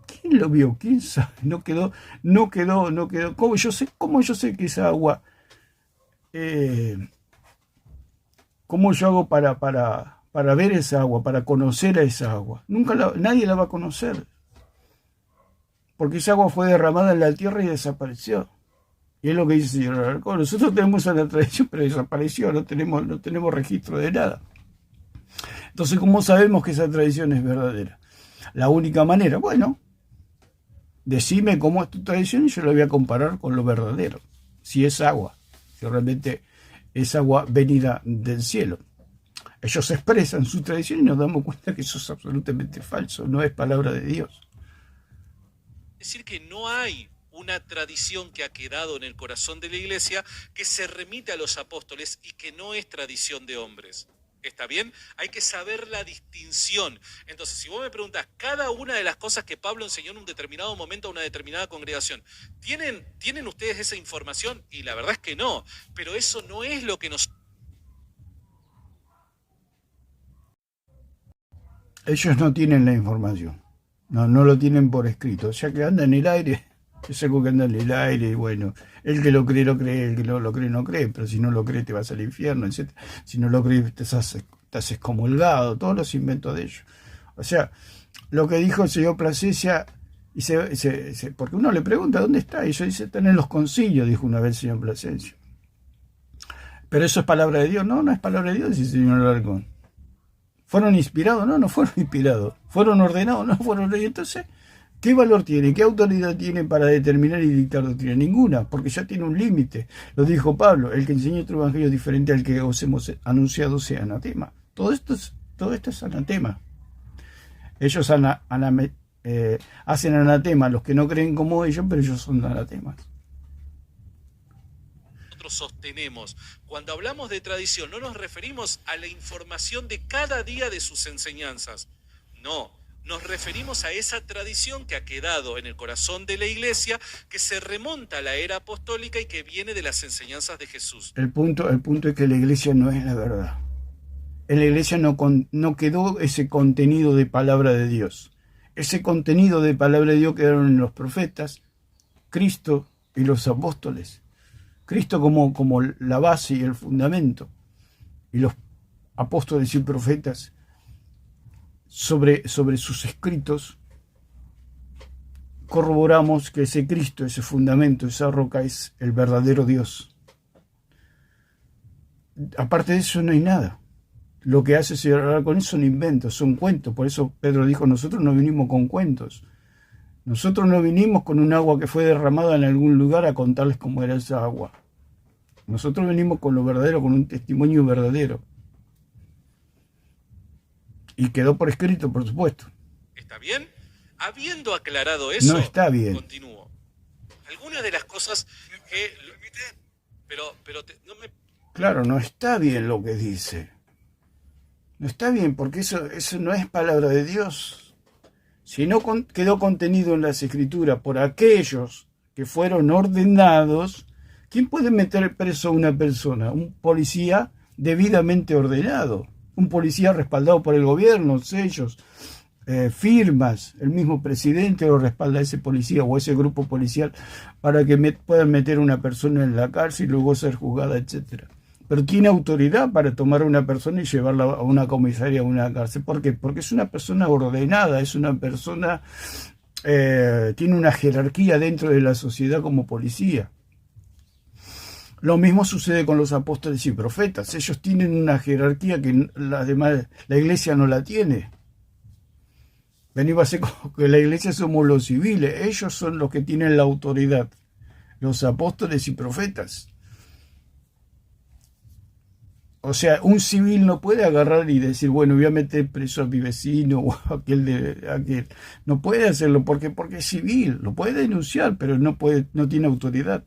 ¿Quién lo vio? ¿Quién sabe? No quedó. ¿Cómo yo sé que esa agua... ¿Cómo yo hago para ver esa agua, para conocer a esa agua? Nadie la va a conocer. Porque esa agua fue derramada en la tierra y desapareció. Y es lo que dice el señor Alarcón. Nosotros tenemos una tradición, pero desapareció, no tenemos registro de nada. Entonces, ¿cómo sabemos que esa tradición es verdadera? La única manera, bueno, decime cómo es tu tradición y yo lo voy a comparar con lo verdadero. Si es agua, si realmente es agua venida del cielo. Ellos expresan su tradición y nos damos cuenta que eso es absolutamente falso, no es palabra de Dios. decir que no hay una tradición que ha quedado en el corazón de la iglesia que se remite a los apóstoles y que no es tradición de hombres. ¿Está bien? Hay que saber la distinción. Entonces, si vos me preguntas, cada una de las cosas que Pablo enseñó en un determinado momento a una determinada congregación, ¿tienen ustedes esa información? Y la verdad es que no, pero eso no es lo que nos... Ellos no tienen la información, no lo tienen por escrito, o sea que anda en el aire, es algo que anda en el aire, y bueno, el que lo cree, el que no lo cree, no cree, pero si no lo cree te vas al infierno, etc. Si no lo crees te estás excomulgado, todos los inventos de ellos. O sea, lo que dijo el señor Plasencia, y porque uno le pregunta, ¿dónde está? Y ellos dicen, están en los concilios, dijo una vez el señor Plasencia. Pero eso es palabra de Dios. No es palabra de Dios, dice el señor Alarcón. ¿Fueron inspirados? No fueron inspirados. ¿Fueron ordenados? No fueron ordenados. Entonces, ¿qué valor tiene? ¿Qué autoridad tiene para determinar y dictar doctrina? Ninguna, porque ya tiene un límite. Lo dijo Pablo, el que enseña otro evangelio diferente al que os hemos anunciado sea anatema. Todo esto es anatema. Ellos hacen anatema a los que no creen como ellos, pero ellos son anatemas. Sostenemos. Cuando hablamos de tradición, no nos referimos a la información de cada día de sus enseñanzas. No, nos referimos a esa tradición que ha quedado en el corazón de la iglesia, que se remonta a la era apostólica y que viene de las enseñanzas de Jesús. El punto es que la iglesia no es la verdad. En la iglesia no quedó ese contenido de palabra de Dios. Ese contenido de palabra de Dios quedaron en los profetas, Cristo y los apóstoles. Cristo como la base y el fundamento, y los apóstoles y profetas sobre sus escritos corroboramos que ese Cristo, ese fundamento, esa roca es el verdadero Dios. Aparte de eso no hay nada. Lo que hace Señor Alarcón son inventos, son cuentos. Por eso Pedro dijo, nosotros no vinimos con cuentos. Nosotros no vinimos con un agua que fue derramada en algún lugar a contarles cómo era esa agua. Nosotros venimos con lo verdadero, con un testimonio verdadero. Y quedó por escrito, por supuesto. ¿Está bien? Habiendo aclarado eso, no está bien. Continúo. Algunas de las cosas que... Pero no me... Claro, no está bien lo que dice. No está bien, porque eso no es palabra de Dios. Si no quedó contenido en las Escrituras por aquellos que fueron ordenados, ¿quién puede meter preso a una persona? Un policía debidamente ordenado, un policía respaldado por el gobierno, sellos, firmas, el mismo presidente lo respalda a ese policía o ese grupo policial para que puedan meter a una persona en la cárcel y luego ser juzgada, etc. Pero tiene autoridad para tomar a una persona y llevarla a una comisaría, a una cárcel. ¿Por qué? Porque es una persona ordenada, es una persona, tiene una jerarquía dentro de la sociedad como policía. Lo mismo sucede con los apóstoles y profetas. Ellos tienen una jerarquía que la iglesia no la tiene. Venimos a ser como que la iglesia somos los civiles. Ellos son los que tienen la autoridad. Los apóstoles y profetas. O sea, un civil no puede agarrar y decir, bueno, voy a meter preso a mi vecino o a aquel. No puede hacerlo porque es civil. Lo puede denunciar, pero no tiene autoridad.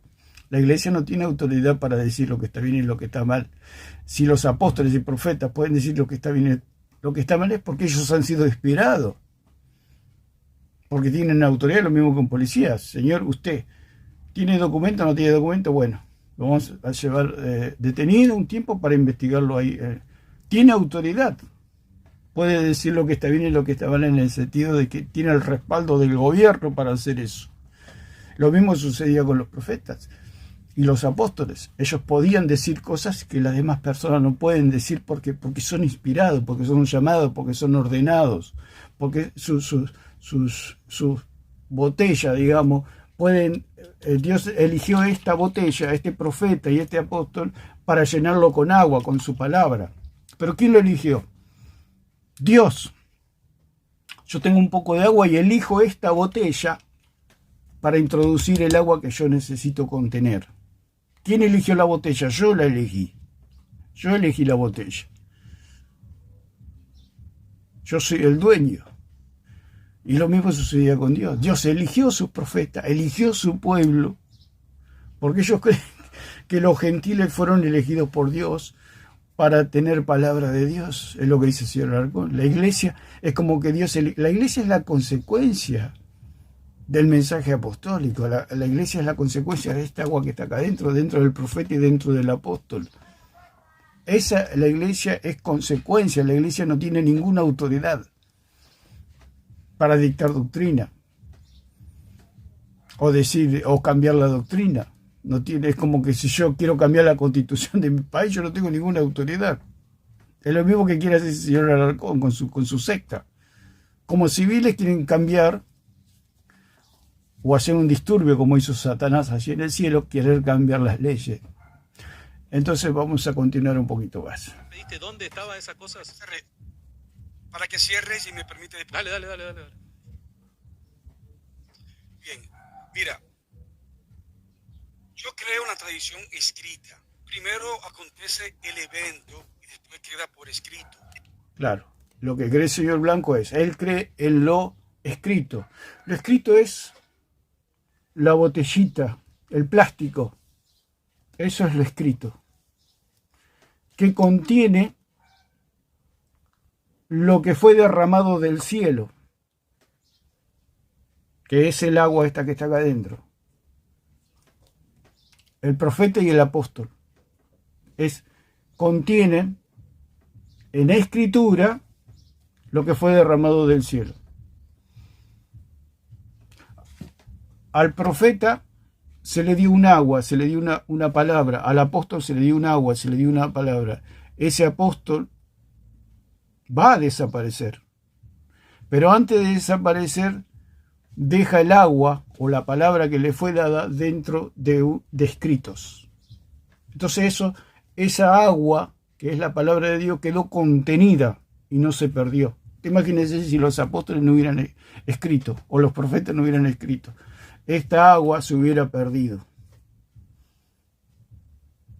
La iglesia no tiene autoridad para decir lo que está bien y lo que está mal. Si los apóstoles y profetas pueden decir lo que está bien y lo que está mal, es porque ellos han sido inspirados. Porque tienen autoridad, lo mismo que un policía. Señor, usted, ¿tiene documento o no tiene documento? Bueno, lo vamos a llevar detenido un tiempo para investigarlo ahí. Tiene autoridad. Puede decir lo que está bien y lo que está mal en el sentido de que tiene el respaldo del gobierno para hacer eso. Lo mismo sucedía con los profetas y los apóstoles. Ellos podían decir cosas que las demás personas no pueden decir porque son inspirados, porque son llamados, porque son ordenados, porque sus botellas, digamos, Dios eligió esta botella, este profeta y este apóstol para llenarlo con agua, con su palabra. ¿Pero quién lo eligió? Dios. Yo tengo un poco de agua y elijo esta botella para introducir el agua que yo necesito contener. ¿Quién eligió la botella? Yo la elegí. Yo elegí la botella. Yo soy el dueño. Y lo mismo sucedía con Dios. Dios eligió sus profetas, eligió su pueblo, porque ellos creen que los gentiles fueron elegidos por Dios para tener palabra de Dios. Es lo que dice el señor Alarcón. La iglesia es como que Dios... La iglesia es la consecuencia del mensaje apostólico. La iglesia es la consecuencia de esta agua que está acá dentro del profeta y dentro del apóstol. La iglesia es consecuencia. La iglesia no tiene ninguna autoridad para dictar doctrina o cambiar la doctrina. No tiene, es como que si yo quiero cambiar la constitución de mi país, yo no tengo ninguna autoridad. Es lo mismo que quiere hacer el señor Alarcón con su secta. Como civiles quieren cambiar o hacer un disturbio como hizo Satanás allí en el cielo, querer cambiar las leyes. Entonces vamos a continuar un poquito más. ¿Pediste dónde estaban esas cosas? Para que cierre, si me permite. Dale. Bien, mira, yo creo una tradición escrita. Primero acontece el evento y después queda por escrito. Claro, lo que cree el señor Blanco él cree en lo escrito. Lo escrito es la botellita, el plástico. Eso es lo escrito, que contiene lo que fue derramado del cielo, que es el agua esta que está acá adentro. El profeta y el apóstol contienen en escritura lo que fue derramado del cielo. Al profeta se le dio un agua, se le dio una palabra. Al apóstol se le dio un agua, se le dio una palabra. Ese apóstol va a desaparecer. Pero antes de desaparecer, deja el agua o la palabra que le fue dada dentro de escritos. Entonces esa agua, que es la palabra de Dios, quedó contenida y no se perdió. Imagínense si los apóstoles no hubieran escrito o los profetas no hubieran escrito. Esta agua se hubiera perdido.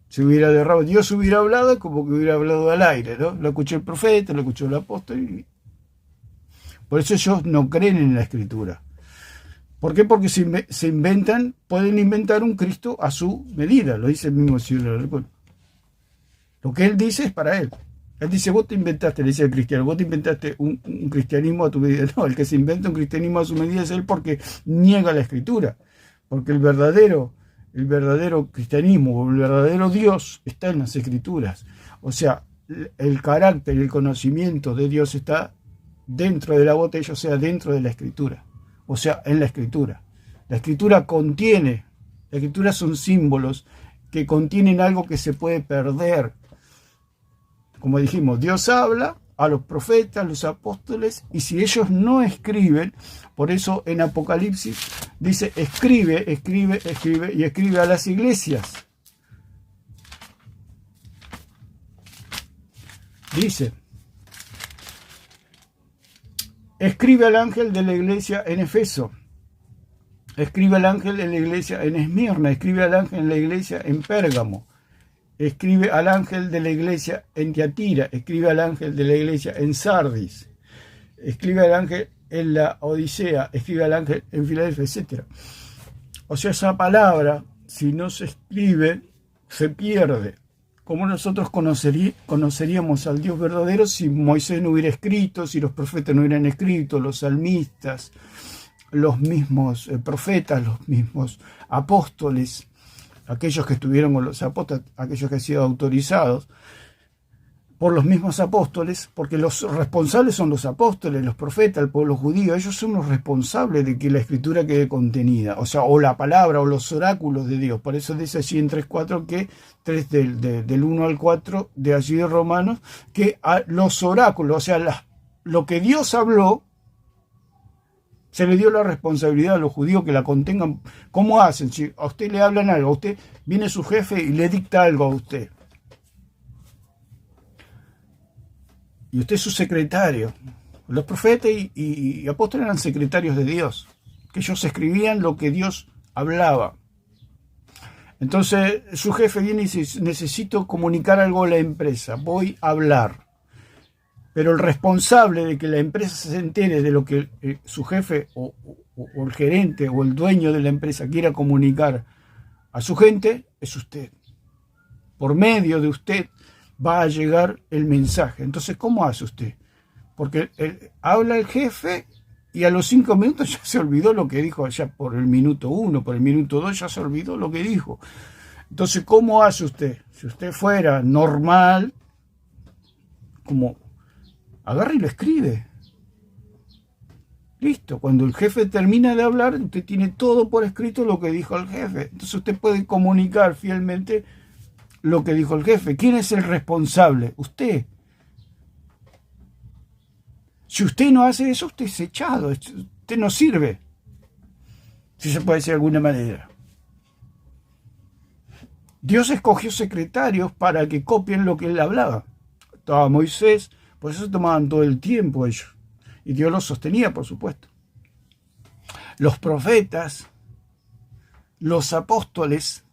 Se hubiera derramado. Dios hubiera hablado como que hubiera hablado al aire, ¿no? Lo escuchó el profeta, lo escuchó el apóstol. Por eso ellos no creen en la escritura. ¿Por qué? Porque pueden inventar un Cristo a su medida, lo dice el mismo señor Alarcón. Lo que él dice es para él. Él dice, vos te inventaste, le dice el cristiano, vos te inventaste un cristianismo a tu medida. No, el que se inventa un cristianismo a su medida es él porque niega la escritura. Porque el verdadero cristianismo, el verdadero Dios está en las escrituras. O sea, el carácter y el conocimiento de Dios está dentro de la botella, o sea, dentro de la escritura. O sea, en la escritura. La escritura son símbolos que contienen algo que se puede perder. Como dijimos, Dios habla a los profetas, a los apóstoles, y si ellos no escriben, por eso en Apocalipsis dice, escribe y escribe a las iglesias. Dice, escribe al ángel de la iglesia en Efeso, escribe al ángel de la iglesia en Esmirna, escribe al ángel de la iglesia en Pérgamo, escribe al ángel de la iglesia en Tiatira, escribe al ángel de la iglesia en Sardis, escribe al ángel en la Odisea, escribe al ángel en Filadelfia, etc. O sea, esa palabra, si no se escribe, se pierde. ¿Cómo nosotros conoceríamos al Dios verdadero si Moisés no hubiera escrito, si los profetas no hubieran escrito, los salmistas, los mismos profetas, los mismos apóstoles, aquellos que estuvieron con los apóstoles, aquellos que han sido autorizados por los mismos apóstoles, porque los responsables son los apóstoles, los profetas, el pueblo judío, ellos son los responsables de que la escritura quede contenida, o sea, o la palabra o los oráculos de Dios. Por eso dice así en 3.4 que 3 del 1 al 4 de allí de Romanos, que a los oráculos, o sea, lo que Dios habló, se le dio la responsabilidad a los judíos que la contengan. ¿Cómo hacen? Si a usted le hablan algo, a usted viene su jefe y le dicta algo a usted. Y usted es su secretario. Los profetas y apóstoles eran secretarios de Dios, que ellos escribían lo que Dios hablaba. Entonces su jefe viene y dice, necesito comunicar algo a la empresa, voy a hablar. Pero el responsable de que la empresa se entere de lo que su jefe o el gerente o el dueño de la empresa quiera comunicar a su gente es usted. Por medio de usted va a llegar el mensaje. Entonces, ¿cómo hace usted? Porque habla el jefe y a los 5 minutos ya se olvidó lo que dijo, ya por el minuto 1, por el minuto 2 ya se olvidó lo que dijo. Entonces, ¿cómo hace usted? Si usted fuera normal, como agarra y lo escribe. Listo, cuando el jefe termina de hablar, usted tiene todo por escrito lo que dijo el jefe. Entonces usted puede comunicar fielmente lo que dijo el jefe. ¿Quién es el responsable? Usted. Si usted no hace eso, usted es echado, usted no sirve. Si se puede decir de alguna manera. Dios escogió secretarios para que copien lo que él hablaba. Estaba Moisés, por eso tomaban todo el tiempo ellos. Y Dios los sostenía, por supuesto. Los profetas, los apóstoles.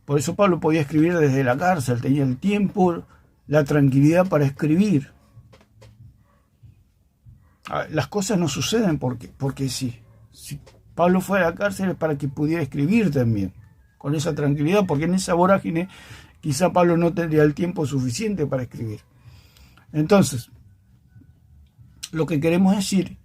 Por eso Pablo podía escribir desde la cárcel, tenía el tiempo, la tranquilidad para escribir. Las cosas no suceden porque sí. Si Pablo fue a la cárcel es para que pudiera escribir también, con esa tranquilidad, porque en esa vorágine quizá Pablo no tendría el tiempo suficiente para escribir. Entonces, lo que queremos decir,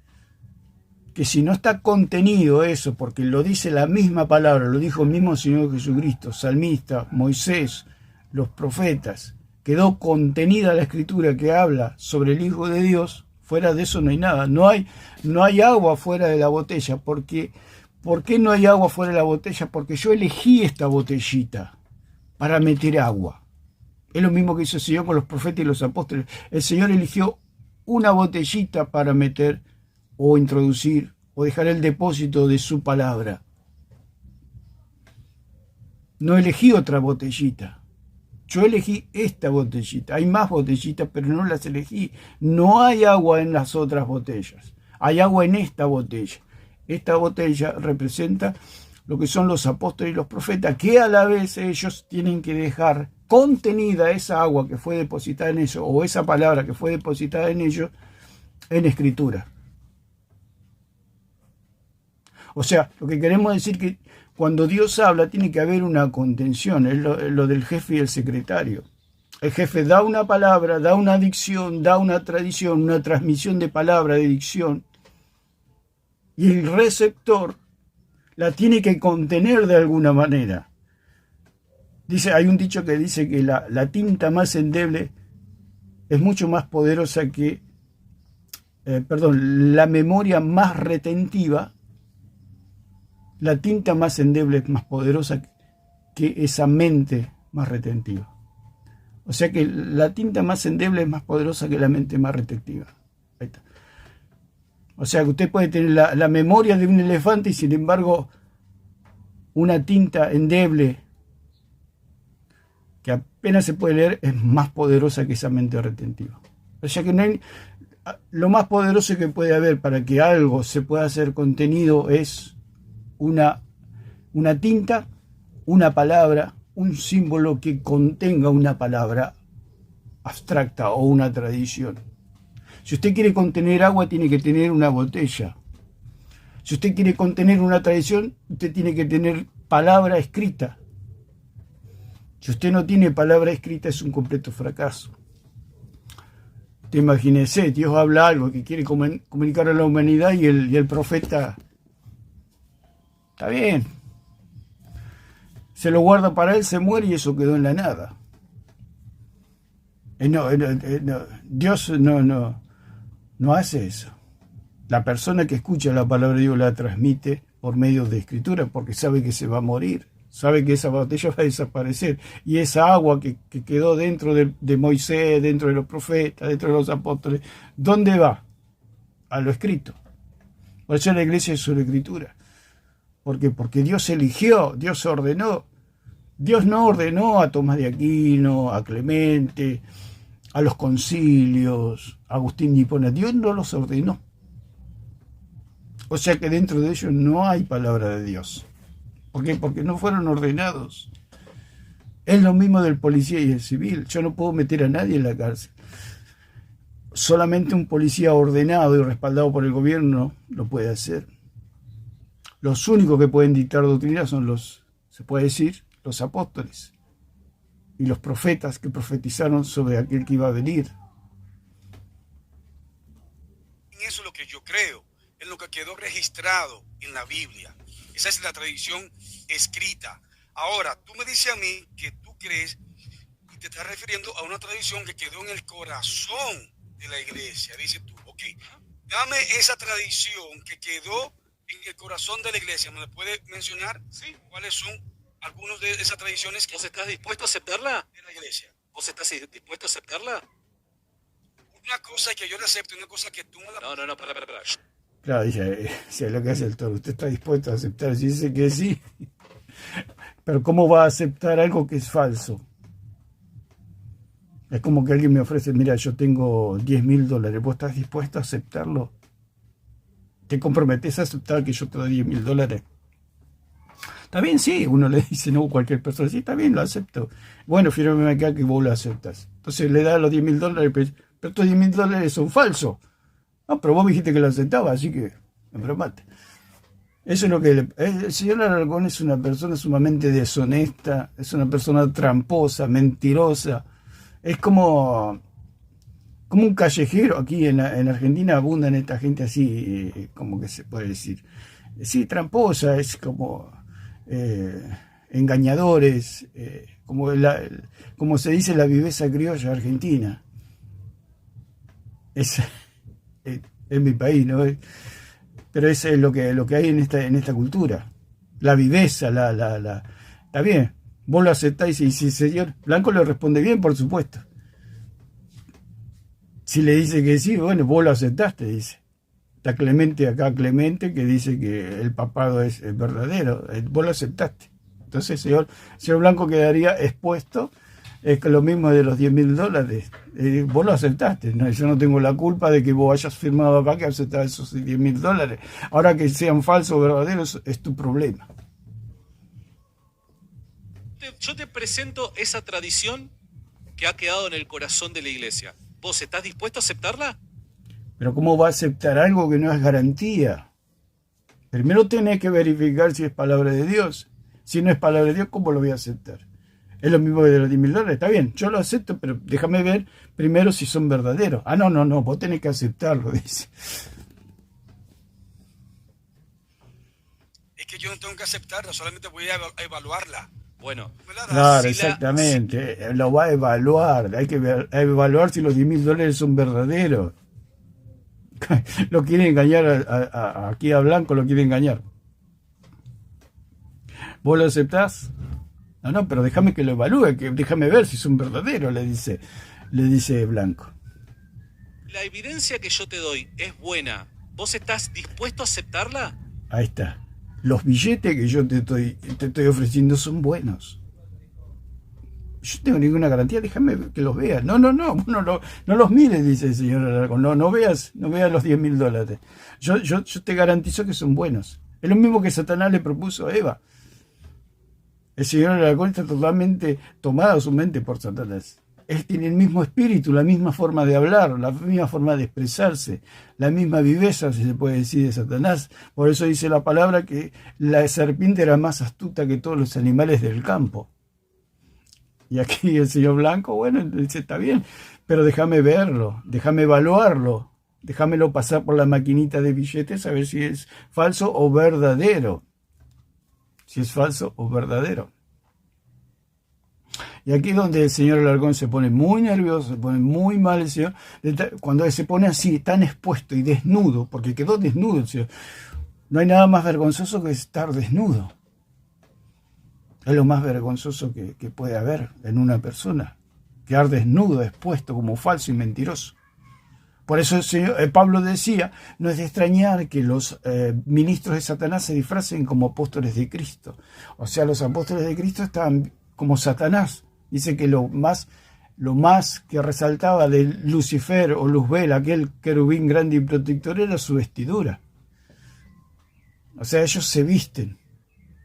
que si no está contenido eso, porque lo dice la misma palabra, lo dijo el mismo Señor Jesucristo, salmista, Moisés, los profetas, quedó contenida la escritura que habla sobre el Hijo de Dios, fuera de eso no hay nada, no hay agua fuera de la botella. ¿Por qué no hay agua fuera de la botella? Porque yo elegí esta botellita para meter agua. Es lo mismo que hizo el Señor con los profetas y los apóstoles. El Señor eligió una botellita para meter o introducir o dejar el depósito de su palabra. No elegí otra botellita. Yo elegí esta botellita. Hay más botellitas, pero no las elegí. No hay agua en las otras botellas. Hay agua en esta botella. Esta botella representa lo que son los apóstoles y los profetas, que a la vez ellos tienen que dejar contenida esa agua que fue depositada en ellos, o esa palabra que fue depositada en ellos, en escritura. O sea, lo que queremos decir que cuando Dios habla tiene que haber una contención, es lo del jefe y el secretario. El jefe da una palabra, da una dicción, da una tradición, una transmisión de palabra, de dicción, y el receptor la tiene que contener de alguna manera. Hay un dicho que dice que la tinta más endeble es mucho más poderosa que, la memoria más retentiva, la tinta más endeble es más poderosa que esa mente más retentiva. O sea que la tinta más endeble es más poderosa que la mente más retentiva. Ahí está. O sea que usted puede tener la memoria de un elefante y sin embargo una tinta endeble que apenas se puede leer es más poderosa que esa mente retentiva. O sea que no hay, lo más poderoso que puede haber para que algo se pueda hacer contenido es una tinta, una palabra, un símbolo que contenga una palabra abstracta o una tradición. Si usted quiere contener agua, tiene que tener una botella. Si usted quiere contener una tradición, usted tiene que tener palabra escrita. Si usted no tiene palabra escrita, es un completo fracaso. Te imagínese, Dios habla algo que quiere comunicar a la humanidad y el profeta, está bien, se lo guarda para él, se muere y eso quedó en la nada. Dios no hace eso. La persona que escucha la palabra de Dios la transmite por medio de escritura porque sabe que se va a morir, sabe que esa botella va a desaparecer y esa agua que quedó dentro de Moisés, dentro de los profetas, dentro de los apóstoles, ¿dónde va? A lo escrito. Por eso la iglesia es una escritura. ¿Por qué? Porque Dios eligió, Dios ordenó. Dios no ordenó a Tomás de Aquino, a Clemente, a los concilios, a Agustín de Hipona. Dios no los ordenó. O sea que dentro de ellos no hay palabra de Dios. ¿Por qué? Porque no fueron ordenados. Es lo mismo del policía y el civil. Yo no puedo meter a nadie en la cárcel. solamente un policía ordenado y respaldado por el gobierno lo puede hacer. Los únicos que pueden dictar doctrina son se puede decir, los apóstoles y los profetas que profetizaron sobre aquel que iba a venir. En eso es lo que yo creo, en lo que quedó registrado en la Biblia. Esa es la tradición escrita. Ahora, tú me dices a mí que tú crees y te estás refiriendo a una tradición que quedó en el corazón de la iglesia. Dices tú, ok, dame esa tradición que quedó en el corazón de la iglesia. ¿Me la puede mencionar? Sí. ¿Cuáles son algunas de esas tradiciones que ¿Vos estás dispuesto a aceptarla? de la iglesia? ¿Vos estás dispuesto a aceptarla? Una cosa que yo le acepto y una cosa que tú me la... No, para. Claro, dice, si es lo que hace el toro, usted está dispuesto a aceptar, si dice que sí, pero ¿cómo va a aceptar algo que es falso? Es como que alguien me ofrece, mira, yo tengo $10.000, ¿vos estás dispuesto a aceptarlo? ¿Te comprometes a aceptar que yo te doy $10.000? Está bien, sí, uno le dice, no, cualquier persona, sí, está bien, lo acepto. Bueno, fírmame acá que vos lo aceptas. Entonces le da los $10.000, pero estos $10.000 son falsos. No, pero vos me dijiste que lo aceptaba, así que me bromate. Eso es lo que el señor Alarcón es una persona sumamente deshonesta, es una persona tramposa, mentirosa. Es como un callejero. Aquí en Argentina abundan esta gente así, como que se puede decir. Sí, tramposa, es como engañadores, como se dice la viveza criolla argentina. Es mi país, ¿no? Pero eso es lo que hay en esta cultura. La viveza, está bien. Vos lo aceptáis y si el señor Blanco le responde bien, por supuesto. Si le dice que sí, bueno, vos lo aceptaste, dice. Está Clemente acá, Clemente, que dice que el papado es verdadero. Vos lo aceptaste. Entonces el señor Blanco quedaría expuesto. Es lo mismo de los $10.000. Vos lo aceptaste. ¿No? Yo no tengo la culpa de que vos hayas firmado acá que aceptás esos $10.000. Ahora que sean falsos o verdaderos, es tu problema. Yo te presento esa tradición que ha quedado en el corazón de la iglesia. ¿Vos estás dispuesto a aceptarla? Pero ¿cómo va a aceptar algo que no es garantía? Primero tenés que verificar si es palabra de Dios. Si no es palabra de Dios, ¿cómo lo voy a aceptar? Es lo mismo que de los $10.000. Está bien, yo lo acepto, pero déjame ver primero si son verdaderos. Ah, no, vos tenés que aceptarlo, dice. Es que yo no tengo que aceptarla, solamente voy a evaluarla. Bueno, claro, exactamente. Lo va a evaluar. Hay que evaluar si los $10.000 son verdaderos. Lo quiere engañar aquí a Blanco, lo quiere engañar. ¿Vos lo aceptás? No, pero déjame que lo evalúe, déjame ver si son verdaderos, le dice Blanco. La evidencia que yo te doy es buena. ¿Vos estás dispuesto a aceptarla? Ahí está. Los billetes que yo te estoy ofreciendo son buenos. Yo no tengo ninguna garantía, déjame que los veas. No los mires, dice el señor Alarcón. No veas los $10.000. Yo te garantizo que son buenos. Es lo mismo que Satanás le propuso a Eva. El señor Alarcón está totalmente tomado su mente por Satanás. Él tiene el mismo espíritu, la misma forma de hablar, la misma forma de expresarse, la misma viveza, si se puede decir, de Satanás. Por eso dice la palabra que la serpiente era más astuta que todos los animales del campo. Y aquí el señor Blanco, bueno, dice, está bien, pero déjame verlo, déjame evaluarlo, déjamelo pasar por la maquinita de billetes a ver si es falso o verdadero. Si es falso o verdadero. Y aquí es donde el señor Alarcón se pone muy nervioso, se pone muy mal el señor, cuando se pone así, tan expuesto y desnudo, porque quedó desnudo el señor. No hay nada más vergonzoso que estar desnudo. Es lo más vergonzoso que puede haber en una persona, quedar desnudo, expuesto como falso y mentiroso. Por eso Pablo decía, no es de extrañar que los ministros de Satanás se disfracen como apóstoles de Cristo. O sea, los apóstoles de Cristo estaban como Satanás. Dice que lo más que resaltaba de Lucifer o Luzbel, aquel querubín grande y protector, era su vestidura. O sea, ellos se visten,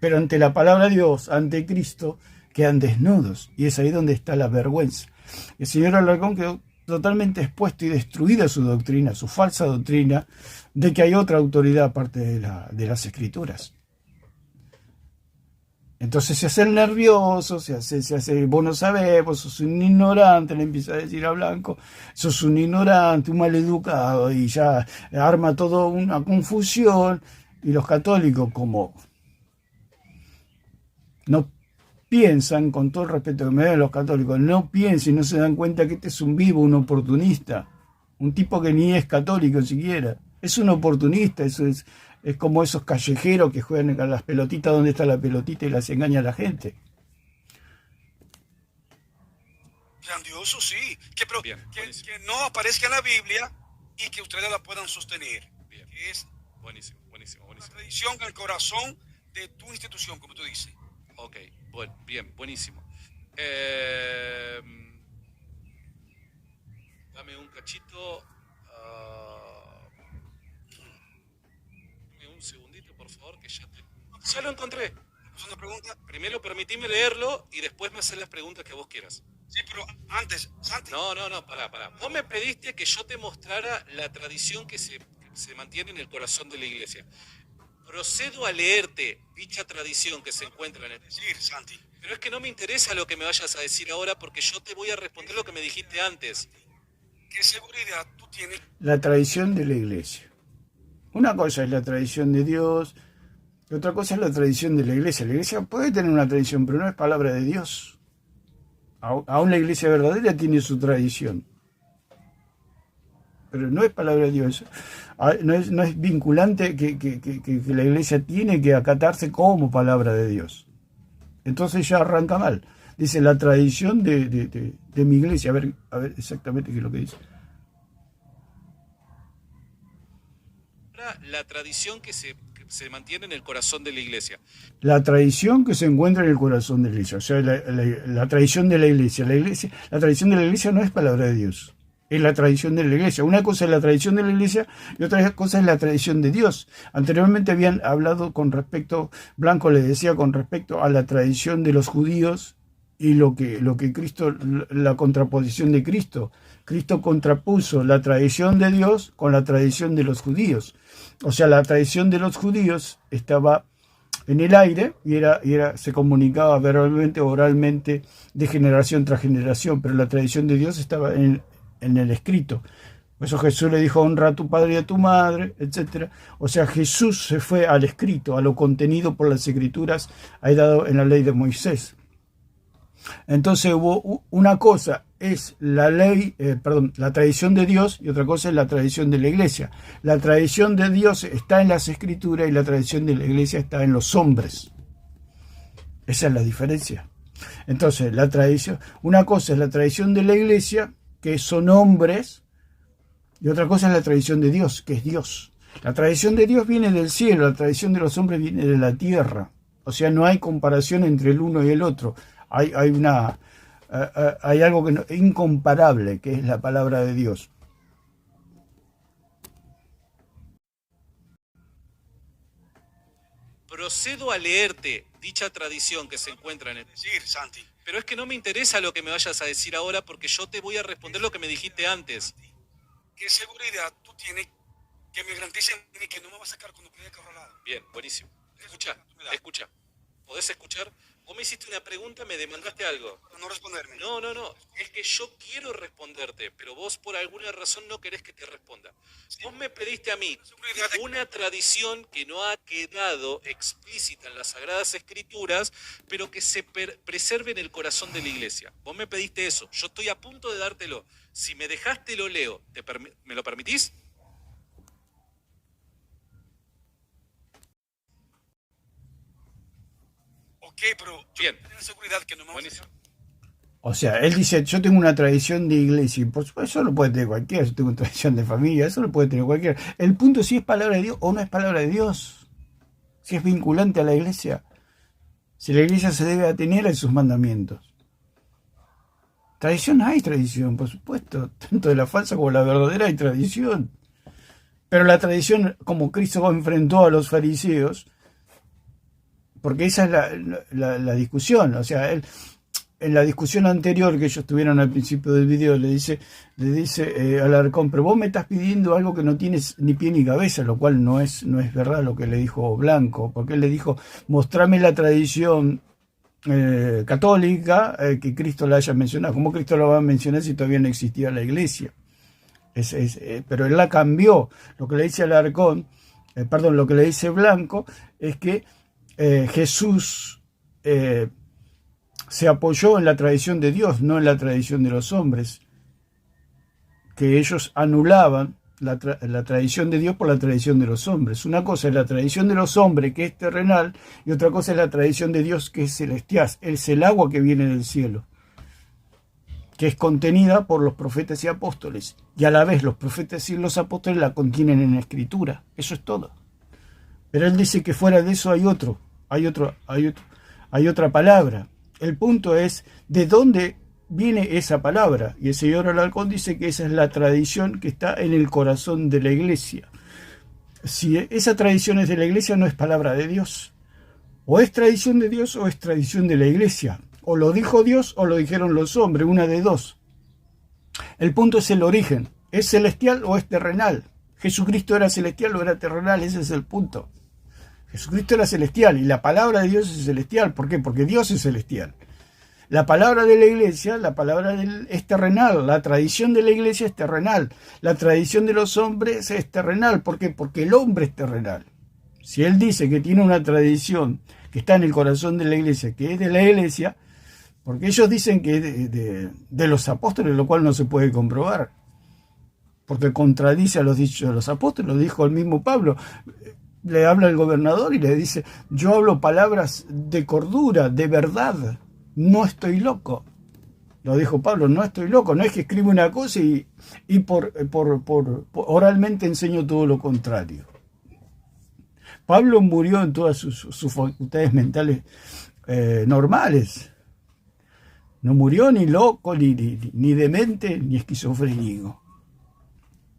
pero ante la palabra de Dios, ante Cristo, quedan desnudos. Y es ahí donde está la vergüenza. El señor Alarcón quedó totalmente expuesto y destruida su doctrina, su falsa doctrina, de que hay otra autoridad aparte de las Escrituras. Entonces se hace el nervioso, se hace, vos no sabés, vos sos un ignorante, le empieza a decir a Blanco, sos un ignorante, un maleducado, y ya arma toda una confusión, y los católicos, como no piensan, con todo el respeto que me den los católicos, no piensan y no se dan cuenta que este es un vivo, un oportunista, un tipo que ni es católico siquiera, es un oportunista, eso es como esos callejeros que juegan a las pelotitas donde está la pelotita y las engaña a la gente. Grandioso, sí. Que no aparezca en la Biblia y que ustedes la puedan sostener. Bien. Que es Buenísimo. la tradición en el corazón de tu institución, como tú dices. Ok, bueno, bien, buenísimo. Dame un cachito. Dame un segundito, por favor, que ya lo encontré. ¿Es una pregunta? Primero permitime leerlo y después me haces las preguntas que vos quieras. Sí, pero antes, Santi. No, pará. Vos me pediste que yo te mostrara la tradición que se mantiene en el corazón de la iglesia. Procedo a leerte dicha tradición que se encuentra en el... Decir, Santi. Pero es que no me interesa lo que me vayas a decir ahora porque yo te voy a responder lo que me dijiste antes. ¿Qué seguridad tú tienes? La tradición de la iglesia. Una cosa es la tradición de Dios, y otra cosa es la tradición de la iglesia. La iglesia puede tener una tradición, pero no es palabra de Dios. Aún la iglesia verdadera tiene su tradición, pero no es palabra de Dios. No es vinculante que la iglesia tiene que acatarse como palabra de Dios. Entonces ya arranca mal. Dice la tradición de mi iglesia. A ver exactamente qué es lo que dice. La tradición que se mantiene en el corazón de la iglesia. La tradición que se encuentra en el corazón de la iglesia. O sea, la tradición de la iglesia. La tradición de la iglesia no es palabra de Dios. Es la tradición de la iglesia. Una cosa es la tradición de la iglesia y otra cosa es la tradición de Dios. Anteriormente habían hablado con respecto, Blanco le decía con respecto a la tradición de los judíos y lo que Cristo, la contraposición de Cristo. Cristo contrapuso la tradición de Dios con la tradición de los judíos. O sea, la tradición de los judíos estaba en el aire y se comunicaba verbalmente, oralmente, de generación tras generación, pero la tradición de Dios estaba en el escrito. Por eso Jesús le dijo, honra a tu padre y a tu madre, etc. O sea, Jesús se fue al escrito, a lo contenido por las escrituras, ahí dado en la ley de Moisés. Entonces hubo una cosa es la ley, la tradición de Dios y otra cosa es la tradición de la iglesia. La tradición de Dios está en las escrituras y la tradición de la iglesia está en los hombres. Esa es la diferencia. Entonces, una cosa es la tradición de la iglesia, que son hombres, y otra cosa es la tradición de Dios, que es Dios. La tradición de Dios viene del cielo, la tradición de los hombres viene de la tierra. O sea, no hay comparación entre el uno y el otro. Hay algo incomparable, que es la palabra de Dios. Procedo a leerte dicha tradición que se encuentra en el... Decir, Santi. Pero es que no me interesa lo que me vayas a decir ahora porque yo te voy a responder lo que me dijiste antes. ¿Qué seguridad tú tienes que me garantice a mí que no me va a sacar cuando quede acorralado? Bien, buenísimo. Escucha. ¿Podés escuchar? Vos me hiciste una pregunta, me demandaste algo. No responderme. No. Es que yo quiero responderte, pero vos por alguna razón no querés que te responda. Sí. Vos me pediste a mí una tradición que no ha quedado explícita en las Sagradas Escrituras, pero que se preserve en el corazón de la iglesia. Vos me pediste eso. Yo estoy a punto de dártelo. Si me dejaste lo leo. ¿Me lo permitís? Ok, pero yo tengo seguridad que no me va a sacar. O sea, él dice, yo tengo una tradición de iglesia, y por supuesto eso lo puede tener cualquiera, yo tengo una tradición de familia, eso lo puede tener cualquiera. El punto es si es palabra de Dios o no es palabra de Dios, si es vinculante a la iglesia, si la iglesia se debe atener a sus mandamientos. Tradición hay tradición, por supuesto, tanto de la falsa como de la verdadera hay tradición. Pero la tradición, como Cristo enfrentó a los fariseos, porque esa es la discusión, o sea, en la discusión anterior que ellos tuvieron al principio del video, le dice Alarcón, pero vos me estás pidiendo algo que no tienes ni pie ni cabeza, lo cual no es verdad lo que le dijo Blanco, porque él le dijo, mostrame la tradición católica que Cristo la haya mencionado. ¿Cómo Cristo la va a mencionar si todavía no existía la iglesia? Pero él la cambió. Lo que le dice Alarcón, lo que le dice Blanco es que Jesús se apoyó en la tradición de Dios, no en la tradición de los hombres, que ellos anulaban la tradición de Dios por la tradición de los hombres. Una cosa es la tradición de los hombres, que es terrenal, y otra cosa es la tradición de Dios, que es celestial. Es el agua que viene del cielo, que es contenida por los profetas y apóstoles, y a la vez los profetas y los apóstoles la contienen en la Escritura. Eso es todo. Pero él dice que fuera de eso hay otra palabra. El punto es de dónde viene esa palabra, y el señor Alarcón dice que esa es la tradición que está en el corazón de la iglesia. Si esa tradición es de la iglesia, no es palabra de Dios. O es tradición de Dios o es tradición de la iglesia. O lo dijo Dios o lo dijeron los hombres, una de dos. El punto es el origen. ¿Es celestial o es terrenal? ¿Jesucristo era celestial o era terrenal? Ese es el punto. Jesucristo era celestial y la palabra de Dios es celestial. ¿Por qué? Porque Dios es celestial. La palabra de la iglesia, es terrenal, la tradición de la iglesia es terrenal, la tradición de los hombres es terrenal. ¿Por qué? Porque el hombre es terrenal. Si él dice que tiene una tradición que está en el corazón de la iglesia, que es de la iglesia, porque ellos dicen que es de los apóstoles, lo cual no se puede comprobar, porque contradice a los dichos de los apóstoles. Lo dijo el mismo Pablo. Le habla el gobernador y le dice, yo hablo palabras de cordura, de verdad. No estoy loco. Lo dijo Pablo, no estoy loco. No es que escribo una cosa y por oralmente enseño todo lo contrario. Pablo murió en todas sus facultades mentales normales. No murió ni loco, ni demente, ni esquizofrénico.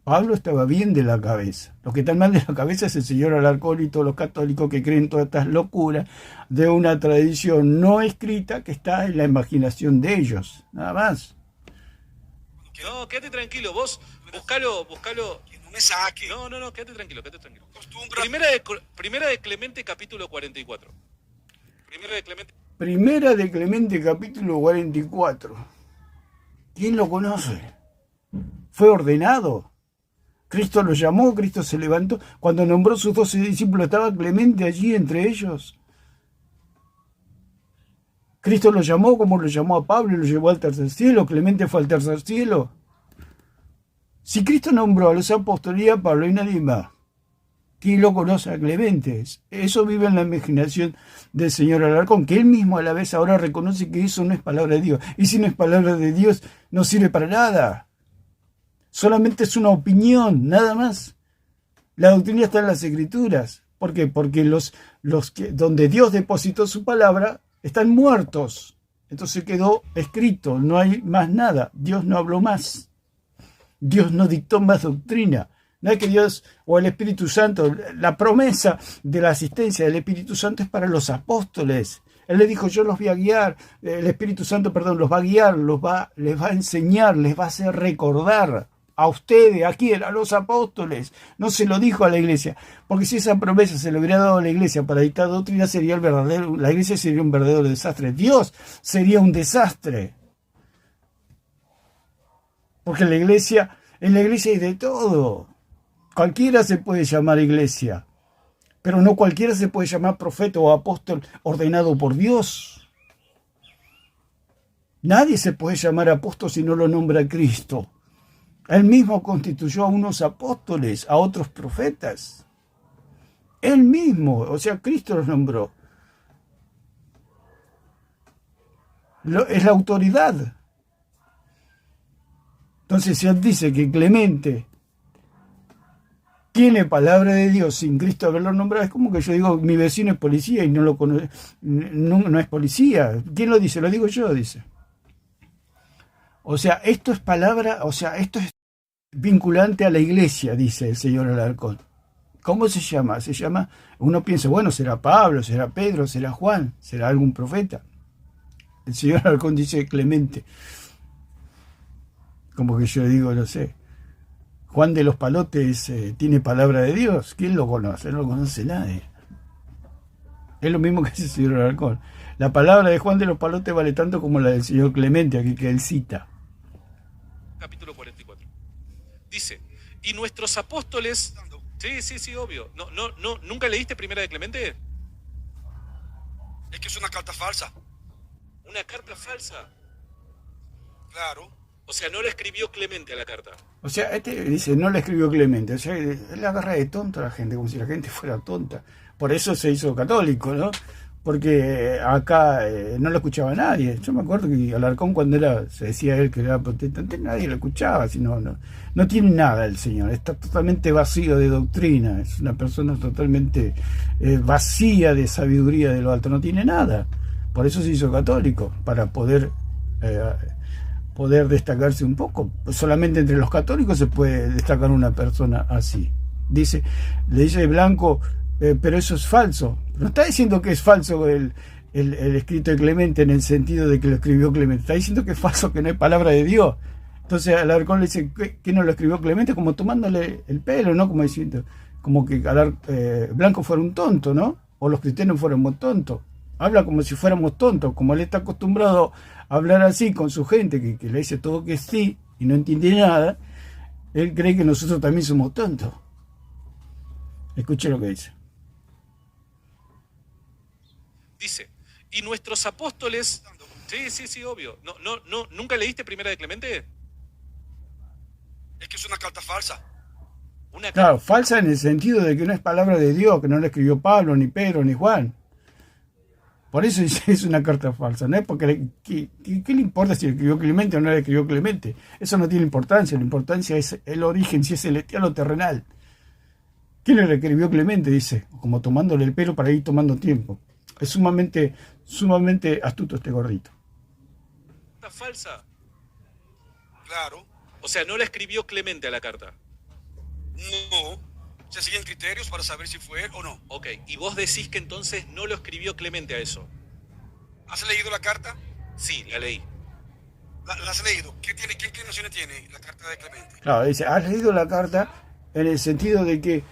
Pablo estaba bien de la cabeza. Los que están mal de la cabeza es el señor Alarcón y todos los católicos que creen todas estas locuras de una tradición no escrita que está en la imaginación de ellos, nada más. No, quédate tranquilo, vos buscalo. Que no me saque. No, quédate tranquilo. Acostumbra. Primera de Clemente, capítulo 44. Primera de Clemente, capítulo 44. ¿Quién lo conoce? ¿Fue ordenado? Cristo lo llamó, Cristo se levantó. Cuando nombró sus 12 discípulos, ¿estaba Clemente allí entre ellos? Cristo lo llamó como lo llamó a Pablo y lo llevó al tercer cielo. Clemente fue al tercer cielo. Si Cristo nombró a los apóstoles y a Pablo y nadie más, ¿quién lo conoce a Clemente? Eso vive en la imaginación del señor Alarcón, que él mismo a la vez ahora reconoce que eso no es palabra de Dios. Y si no es palabra de Dios, no sirve para nada. Solamente es una opinión, nada más. La doctrina está en las Escrituras. ¿Por qué? Porque los que donde Dios depositó su palabra están muertos. Entonces quedó escrito, no hay más nada. Dios no habló más. Dios no dictó más doctrina. No es que Dios o el Espíritu Santo, la promesa de la asistencia del Espíritu Santo es para los apóstoles. Él le dijo, yo los voy a guiar, el Espíritu Santo, los va a guiar, les va a enseñar, les va a hacer recordar. A ustedes, ¿a quién? A los apóstoles. No se lo dijo a la iglesia. Porque si esa promesa se le hubiera dado a la iglesia para dictar doctrina, la iglesia sería un verdadero desastre. Dios sería un desastre. Porque en la iglesia hay de todo. Cualquiera se puede llamar iglesia. Pero no cualquiera se puede llamar profeta o apóstol ordenado por Dios. Nadie se puede llamar apóstol si no lo nombra Cristo. Él mismo constituyó a unos apóstoles, a otros profetas. Él mismo, o sea, Cristo los nombró. Es la autoridad. Entonces, si él dice que Clemente tiene palabra de Dios sin Cristo haberlo nombrado, es como que yo digo, mi vecino es policía y no lo conoce, no es policía. ¿Quién lo dice? Lo digo yo, dice. O sea, esto es palabra, esto es vinculante a la iglesia, dice el señor Alarcón. ¿Cómo se llama? Se llama, uno piensa, bueno, será Pablo, será Pedro, será Juan, será algún profeta. el señor Alarcón dice Clemente. Como que yo digo, no sé, Juan de los Palotes tiene palabra de Dios. ¿Quién lo conoce? No lo conoce nadie. Es lo mismo que dice el señor Alarcón. La palabra de Juan de los Palotes vale tanto como la del señor Clemente, aquí que él cita. Capítulo 44. Dice, y nuestros apóstoles... Sí, obvio. No, ¿nunca leíste Primera de Clemente? Es que es una carta falsa. ¿Una carta falsa? Claro. O sea, no la escribió Clemente a la carta. O sea, este dice, no la escribió Clemente. O sea, él agarra de tonto a la gente, como si la gente fuera tonta. Por eso se hizo católico, ¿no? Porque acá no lo escuchaba nadie. Yo me acuerdo que Alarcón, cuando se decía él que era protestante, nadie lo escuchaba. No tiene nada el señor. Está totalmente vacío de doctrina. Es una persona totalmente vacía de sabiduría de lo alto. No tiene nada. Por eso se hizo católico, para poder destacarse un poco. Solamente entre los católicos se puede destacar una persona así. Le dice Blanco, pero eso es falso. No está diciendo que es falso el escrito de Clemente en el sentido de que lo escribió Clemente. Está diciendo que es falso, que no es palabra de Dios. Entonces Alarcón le dice que no lo escribió Clemente, como tomándole el pelo, ¿no? Como diciendo, como que Blanco fuera un tonto, ¿no? O los cristianos fuéramos tontos. Habla como si fuéramos tontos, como él está acostumbrado a hablar así con su gente, que le dice todo que sí y no entiende nada. Él cree que nosotros también somos tontos. Escuche lo que dice. Dice, y nuestros apóstoles... Sí, obvio. ¿Nunca leíste Primera de Clemente? Es que es una carta falsa. Claro, falsa en el sentido de que no es palabra de Dios, que no la escribió Pablo, ni Pedro, ni Juan. Por eso es una carta falsa, ¿no? Porque ¿qué le importa si le escribió Clemente o no le escribió Clemente? Eso no tiene importancia. La importancia es el origen, si es celestial o terrenal. ¿Quién le escribió Clemente? Dice, como tomándole el pelo para ir tomando tiempo. Es sumamente astuto este gordito. ¿Está falsa? Claro. O sea, no la escribió Clemente a la carta. No. Se siguen criterios para saber si fue él o no. Ok, y vos decís que entonces no lo escribió Clemente a eso. ¿Has leído la carta? Sí, la leí. ¿La has leído? ¿Qué inclinaciones tiene la carta de Clemente? Claro, dice, has leído la carta en el sentido de que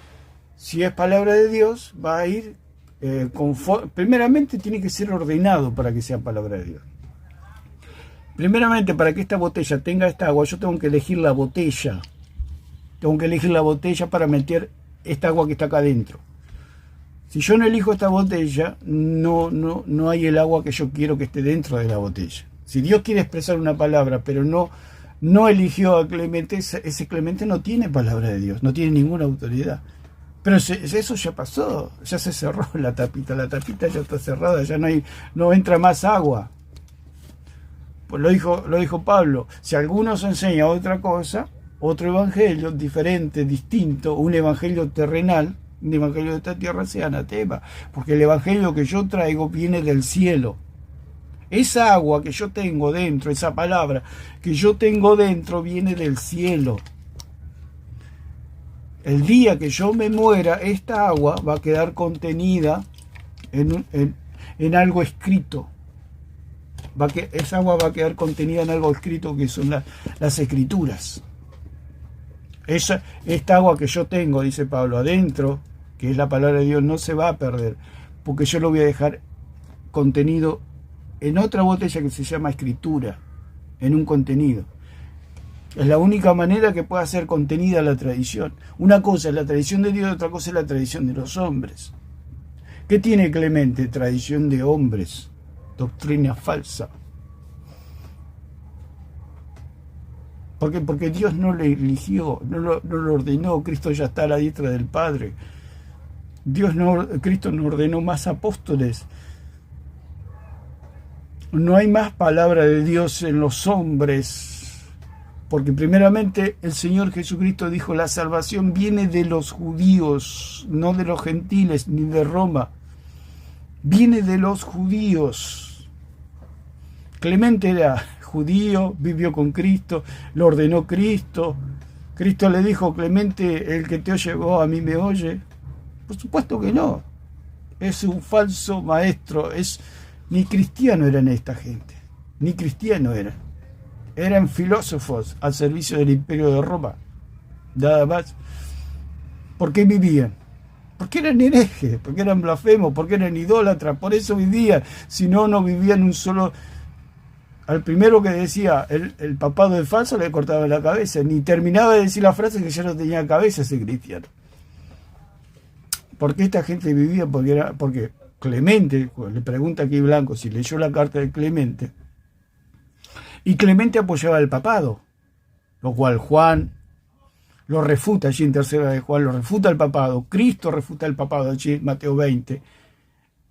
si es palabra de Dios, va a ir primeramente tiene que ser ordenado para que sea palabra de Dios. Primeramente, para que esta botella tenga esta agua, yo tengo que elegir la botella. Tengo que elegir la botella para meter esta agua que está acá adentro. Si yo no elijo esta botella, no hay el agua que yo quiero que esté dentro de la botella. Si Dios quiere expresar una palabra, pero no eligió a Clemente, ese Clemente no tiene palabra de Dios, no tiene ninguna autoridad. Pero eso ya pasó, ya se cerró la tapita ya está cerrada, ya no entra más agua. Pues lo dijo Pablo, si alguno se enseña otra cosa, otro evangelio diferente, distinto, un evangelio terrenal, un evangelio de esta tierra, sea anatema, porque el evangelio que yo traigo viene del cielo. Esa agua que yo tengo dentro, esa palabra que yo tengo dentro, viene del cielo. El día que yo me muera, esta agua va a quedar contenida en algo escrito. Esa agua va a quedar contenida en algo escrito, que son las escrituras. Esta agua que yo tengo, dice Pablo, adentro, que es la palabra de Dios, no se va a perder, porque yo lo voy a dejar contenido en otra botella que se llama escritura, en un contenido. Es la única manera que pueda ser contenida la tradición. Una cosa es la tradición de Dios, otra cosa es la tradición de los hombres. ¿Qué tiene Clemente? Tradición de hombres, doctrina falsa. ¿Por qué? Porque Dios no le eligió, no lo ordenó. Cristo ya está a la diestra del Padre. Cristo no ordenó más apóstoles. No hay más palabra de Dios en los hombres. Porque primeramente el Señor Jesucristo dijo, la salvación viene de los judíos, no de los gentiles, ni de Roma. Viene de los judíos. Clemente era judío, vivió con Cristo, lo ordenó Cristo. Cristo le dijo, Clemente, el que te oye vos, a mí me oye. Por supuesto que no. Es un falso maestro. Ni cristiano eran esta gente. ni cristianos eran. Eran filósofos al servicio del imperio de Roma. Nada más. ¿Por qué vivían? Porque eran herejes, porque eran blasfemos, porque eran idólatras, por eso vivían. Si no, no vivían un solo... Al primero que decía el papado de falso le cortaba la cabeza, ni terminaba de decir la frase que ya no tenía cabeza ese cristiano. ¿Por qué esta gente vivía? Porque Clemente, le pregunta aquí Blanco si leyó la carta de Clemente, y Clemente apoyaba al papado, lo cual Juan lo refuta allí en tercera de Juan, lo refuta el papado, Cristo refuta el papado allí en Mateo 20,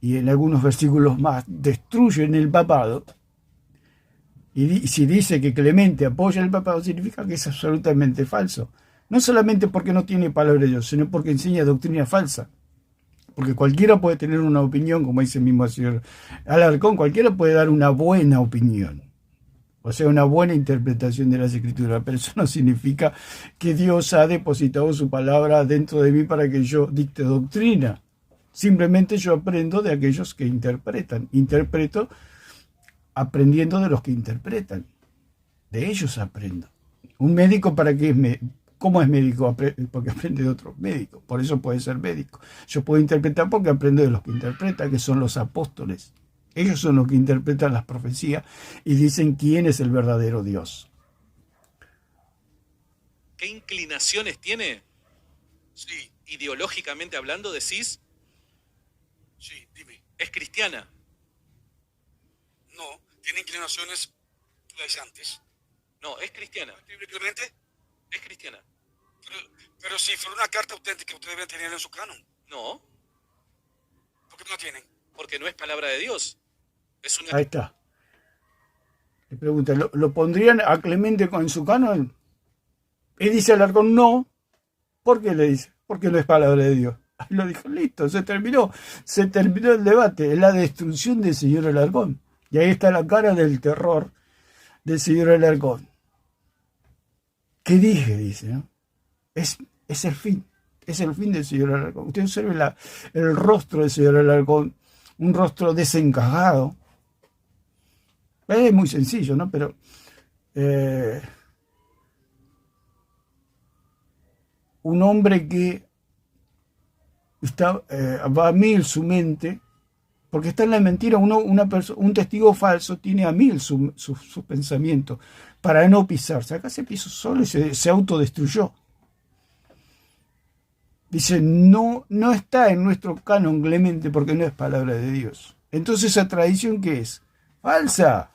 y en algunos versículos más destruyen el papado. Y si dice que Clemente apoya el papado, significa que es absolutamente falso. No solamente porque no tiene palabra de Dios, sino porque enseña doctrina falsa. Porque cualquiera puede tener una opinión, como dice el mismo señor Alarcón, cualquiera puede dar una buena opinión. O sea, una buena interpretación de las Escrituras. Pero eso no significa que Dios ha depositado su palabra dentro de mí para que yo dicte doctrina. Simplemente yo aprendo de aquellos que interpretan. Interpreto aprendiendo de los que interpretan. De ellos aprendo. Un médico, ¿para qué es ¿cómo es médico? Porque aprende de otros médicos. Por eso puede ser médico. Yo puedo interpretar porque aprendo de los que interpretan, que son los apóstoles. Ellos son los que interpretan las profecías y dicen quién es el verdadero Dios. ¿Qué inclinaciones tiene? Sí, Ideológicamente hablando, decís, sí, dime. es cristiana. No, tiene inclinaciones judaizantes. No, es cristiana. Bíblicamente, Es cristiana. pero si fuera una carta auténtica, ustedes deben tener en su canon. No, ¿Por qué no la tienen? porque no es palabra de Dios. Es una... Ahí está. Le pregunta, ¿lo pondrían a Clemente en su canon? Y dice Alarcón, no. ¿Por qué le dice? Porque no es palabra de Dios. Ahí lo dijo, listo, se terminó el debate, es la destrucción del señor Alarcón. Y ahí está la cara del terror del señor Alarcón. ¿Qué dije? Dice, ¿no? Es el fin del señor Alarcón. Usted observe el rostro del señor Alarcón, un rostro desencajado. Es muy sencillo, ¿no? Pero un hombre que va a mil su mente, porque está en la mentira. Un testigo falso tiene a mil sus pensamientos para no pisarse. Acá se pisó solo y se autodestruyó. Dice, no está en nuestro canon Clemente porque no es palabra de Dios. Entonces, ¿esa tradición qué es? Falsa.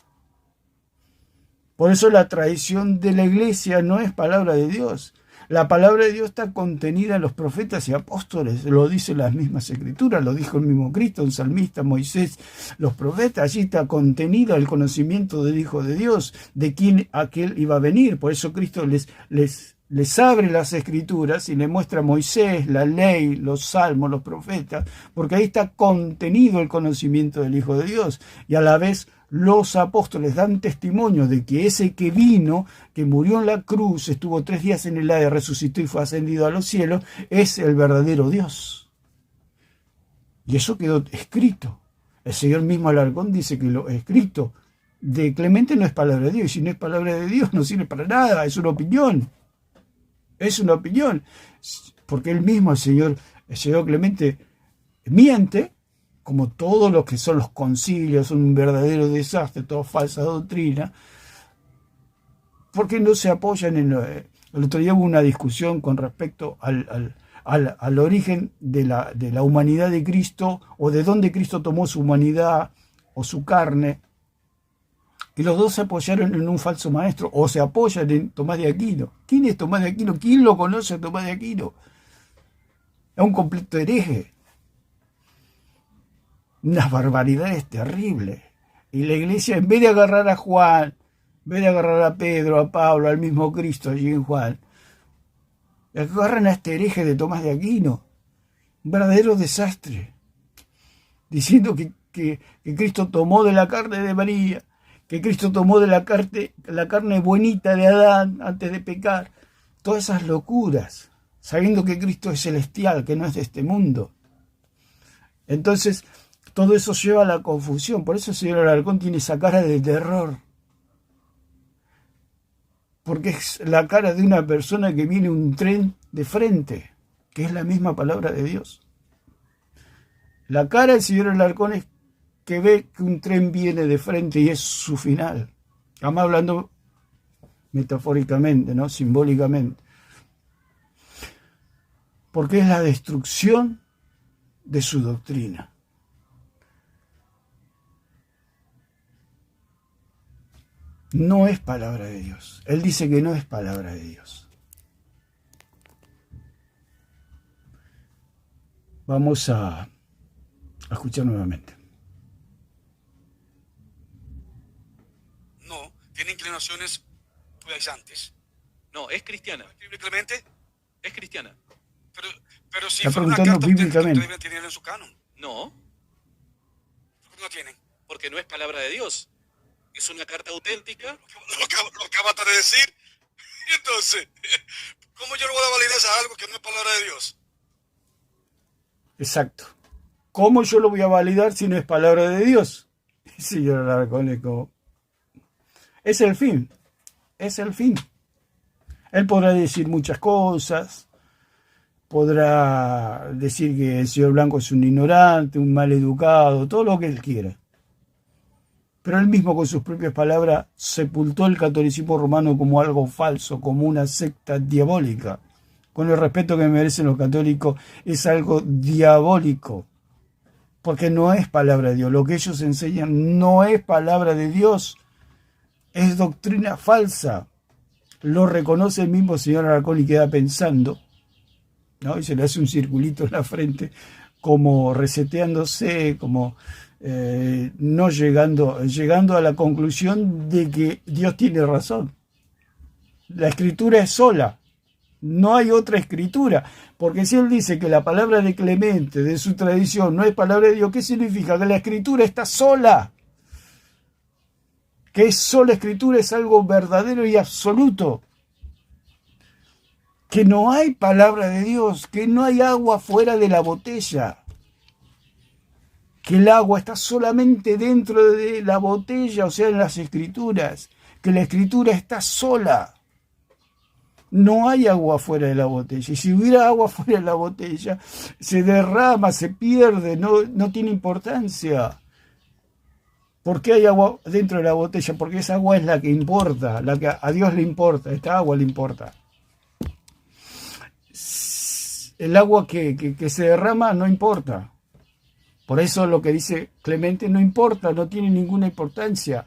Por eso la tradición de la iglesia no es palabra de Dios. La palabra de Dios está contenida en los profetas y apóstoles, lo dicen las mismas escrituras, lo dijo el mismo Cristo, el salmista, Moisés, los profetas. Allí está contenido el conocimiento del Hijo de Dios, de quién aquel iba a venir. Por eso Cristo les abre las escrituras y le muestra a Moisés, la ley, los salmos, los profetas, porque ahí está contenido el conocimiento del Hijo de Dios. Y a la vez los apóstoles dan testimonio de que ese que vino, que murió en la cruz, estuvo 3 días en el aire, resucitó y fue ascendido a los cielos, es el verdadero Dios. Y eso quedó escrito. El Señor mismo Alarcón dice que lo escrito de Clemente no es palabra de Dios, y si no es palabra de Dios no sirve para nada, es una opinión. Es una opinión, porque él mismo, el señor Clemente, miente, como todos los que son los concilios, son un verdadero desastre, toda falsa doctrina, porque no se apoyan en... El otro día hubo una discusión con respecto al origen de la humanidad de Cristo, o de dónde Cristo tomó su humanidad o su carne, y los dos se apoyaron en un falso maestro, o se apoyan en Tomás de Aquino. ¿Quién es Tomás de Aquino? ¿Quién lo conoce a Tomás de Aquino? Es un completo hereje. Unas barbaridades terribles. Y la iglesia, en vez de agarrar a Juan, en vez de agarrar a Pedro, a Pablo, al mismo Cristo allí en Juan, agarran a este hereje de Tomás de Aquino. Un verdadero desastre. Diciendo que Cristo tomó de la carne de María, que Cristo tomó de la carne buenita de Adán antes de pecar. Todas esas locuras, sabiendo que Cristo es celestial, que no es de este mundo. Entonces, Todo eso lleva a la confusión. Por eso el señor Alarcón tiene esa cara de terror. Porque es la cara de una persona que viene un tren de frente, que es la misma palabra de Dios. La cara del señor Alarcón es que ve que un tren viene de frente y es su final. Estamos hablando metafóricamente, ¿no? Simbólicamente. Porque es la destrucción de su doctrina. No es palabra de Dios. Él dice que no es palabra de Dios. Vamos a escuchar nuevamente. No, tiene inclinaciones judaizantes. No, es cristiana. Bíblicamente, Es cristiana. pero si Está fuera una preguntando carta auténtica, bíblicamente. ustedes deben tenerla en su canon. No, ¿Por qué no tienen? porque no es palabra de Dios. Es una carta auténtica. Lo acabas de decir. Y entonces, ¿cómo yo no voy a validar algo que no es palabra de Dios? Exacto. ¿Cómo yo lo voy a validar si no es palabra de Dios? Señor Alarcón, es el fin. Es el fin. Él podrá decir muchas cosas. Podrá decir que el señor Blanco es un ignorante, un mal educado, todo lo que él quiera. Pero él mismo con sus propias palabras sepultó el catolicismo romano como algo falso, como una secta diabólica. Con el respeto que merecen los católicos, es algo diabólico. Porque no es palabra de Dios. Lo que ellos enseñan no es palabra de Dios. Es doctrina falsa. Lo reconoce el mismo señor Alarcón y queda pensando, ¿no? Y se le hace un circulito en la frente, como reseteándose, como no llegando a la conclusión de que Dios tiene razón. La escritura es sola, no hay otra escritura, porque si él dice que la palabra de Clemente, de su tradición, no es palabra de Dios, ¿qué significa? Que la escritura está sola, que es sola escritura, es algo verdadero y absoluto, que no hay palabra de Dios, que no hay agua fuera de la botella, que el agua está solamente dentro de la botella, o sea, en las escrituras, que la escritura está sola. No hay agua fuera de la botella. Y si hubiera agua fuera de la botella, se derrama, se pierde, no tiene importancia. ¿Por qué hay agua dentro de la botella? Porque esa agua es la que importa, la que a Dios le importa, esta agua le importa. El agua que se derrama no importa. Por eso lo que dice Clemente no importa, no tiene ninguna importancia.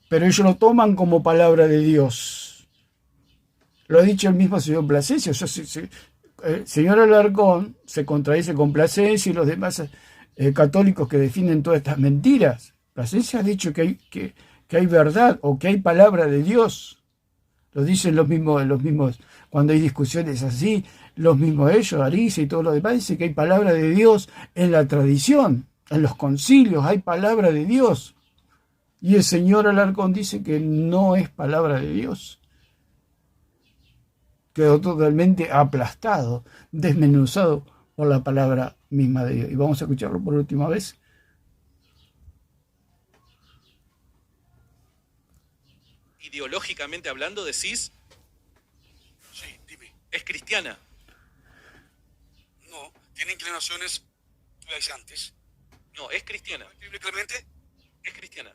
Pero ellos lo toman como palabra de Dios. Lo ha dicho el mismo señor Plasencia. O sea, el señor Alarcón se contradice con Plasencia y los demás católicos que defienden todas estas mentiras. Plasencia ha dicho que hay verdad o que hay palabra de Dios. Lo dicen los mismos cuando hay discusiones así, los mismos ellos, Ariza y todos los demás, dicen que hay palabra de Dios en la tradición, en los concilios, hay palabra de Dios. Y el señor Alarcón dice que no es palabra de Dios. Quedó totalmente aplastado, desmenuzado por la palabra misma de Dios. Y vamos a escucharlo por última vez. Ideológicamente hablando, decís, Sí, dime. es cristiana. No, tiene inclinaciones judaizantes. No, es cristiana. Bíblicamente, Es cristiana.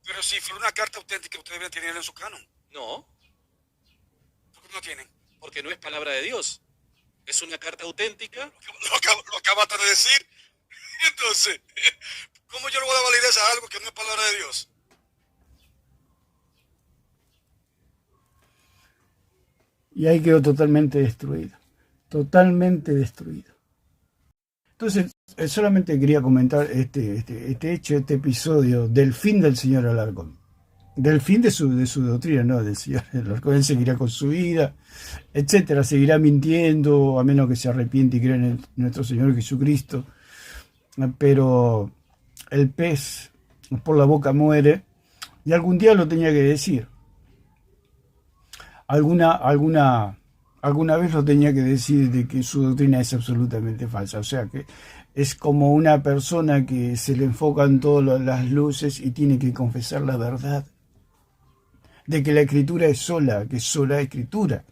pero si fuera una carta auténtica, ustedes deben tenerla en su canon. No, ¿Por qué no tienen? porque no es palabra de Dios. Es una carta auténtica. Lo acabas de decir. Entonces, ¿cómo yo no voy a validar algo que no es palabra de Dios? Y ahí quedó totalmente destruido. Totalmente destruido. Entonces, solamente quería comentar este hecho, este episodio del fin del señor Alarcón. Del fin de su doctrina, no del señor Alarcón. Él seguirá con su vida, etcétera. Seguirá mintiendo, a menos que se arrepiente y crea en nuestro Señor Jesucristo. Pero el pez por la boca muere, y algún día lo tenía que decir. Alguna alguna vez lo tenía que decir de que su doctrina es absolutamente falsa. O sea que es como una persona que se le enfocan todas las luces y tiene que confesar la verdad. De que la escritura es sola, que es sola escritura.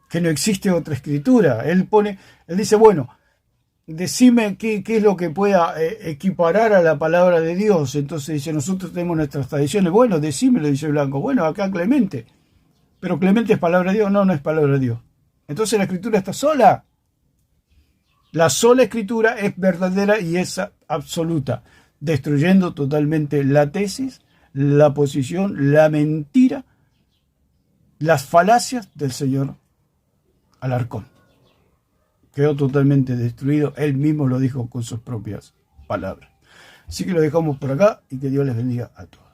Que no existe otra escritura. Él dice, bueno, decime qué es lo que pueda equiparar a la palabra de Dios. Entonces dice, nosotros tenemos nuestras tradiciones. Bueno, decímelo, dice Blanco. Bueno, acá Clemente. Pero Clemente es palabra de Dios. No, no es palabra de Dios. Entonces la escritura está sola. La sola escritura es verdadera y es absoluta, destruyendo totalmente la tesis, la posición, la mentira, las falacias del señor Alarcón. Quedó totalmente destruido. Él mismo lo dijo con sus propias palabras. Así que lo dejamos por acá y que Dios les bendiga a todos.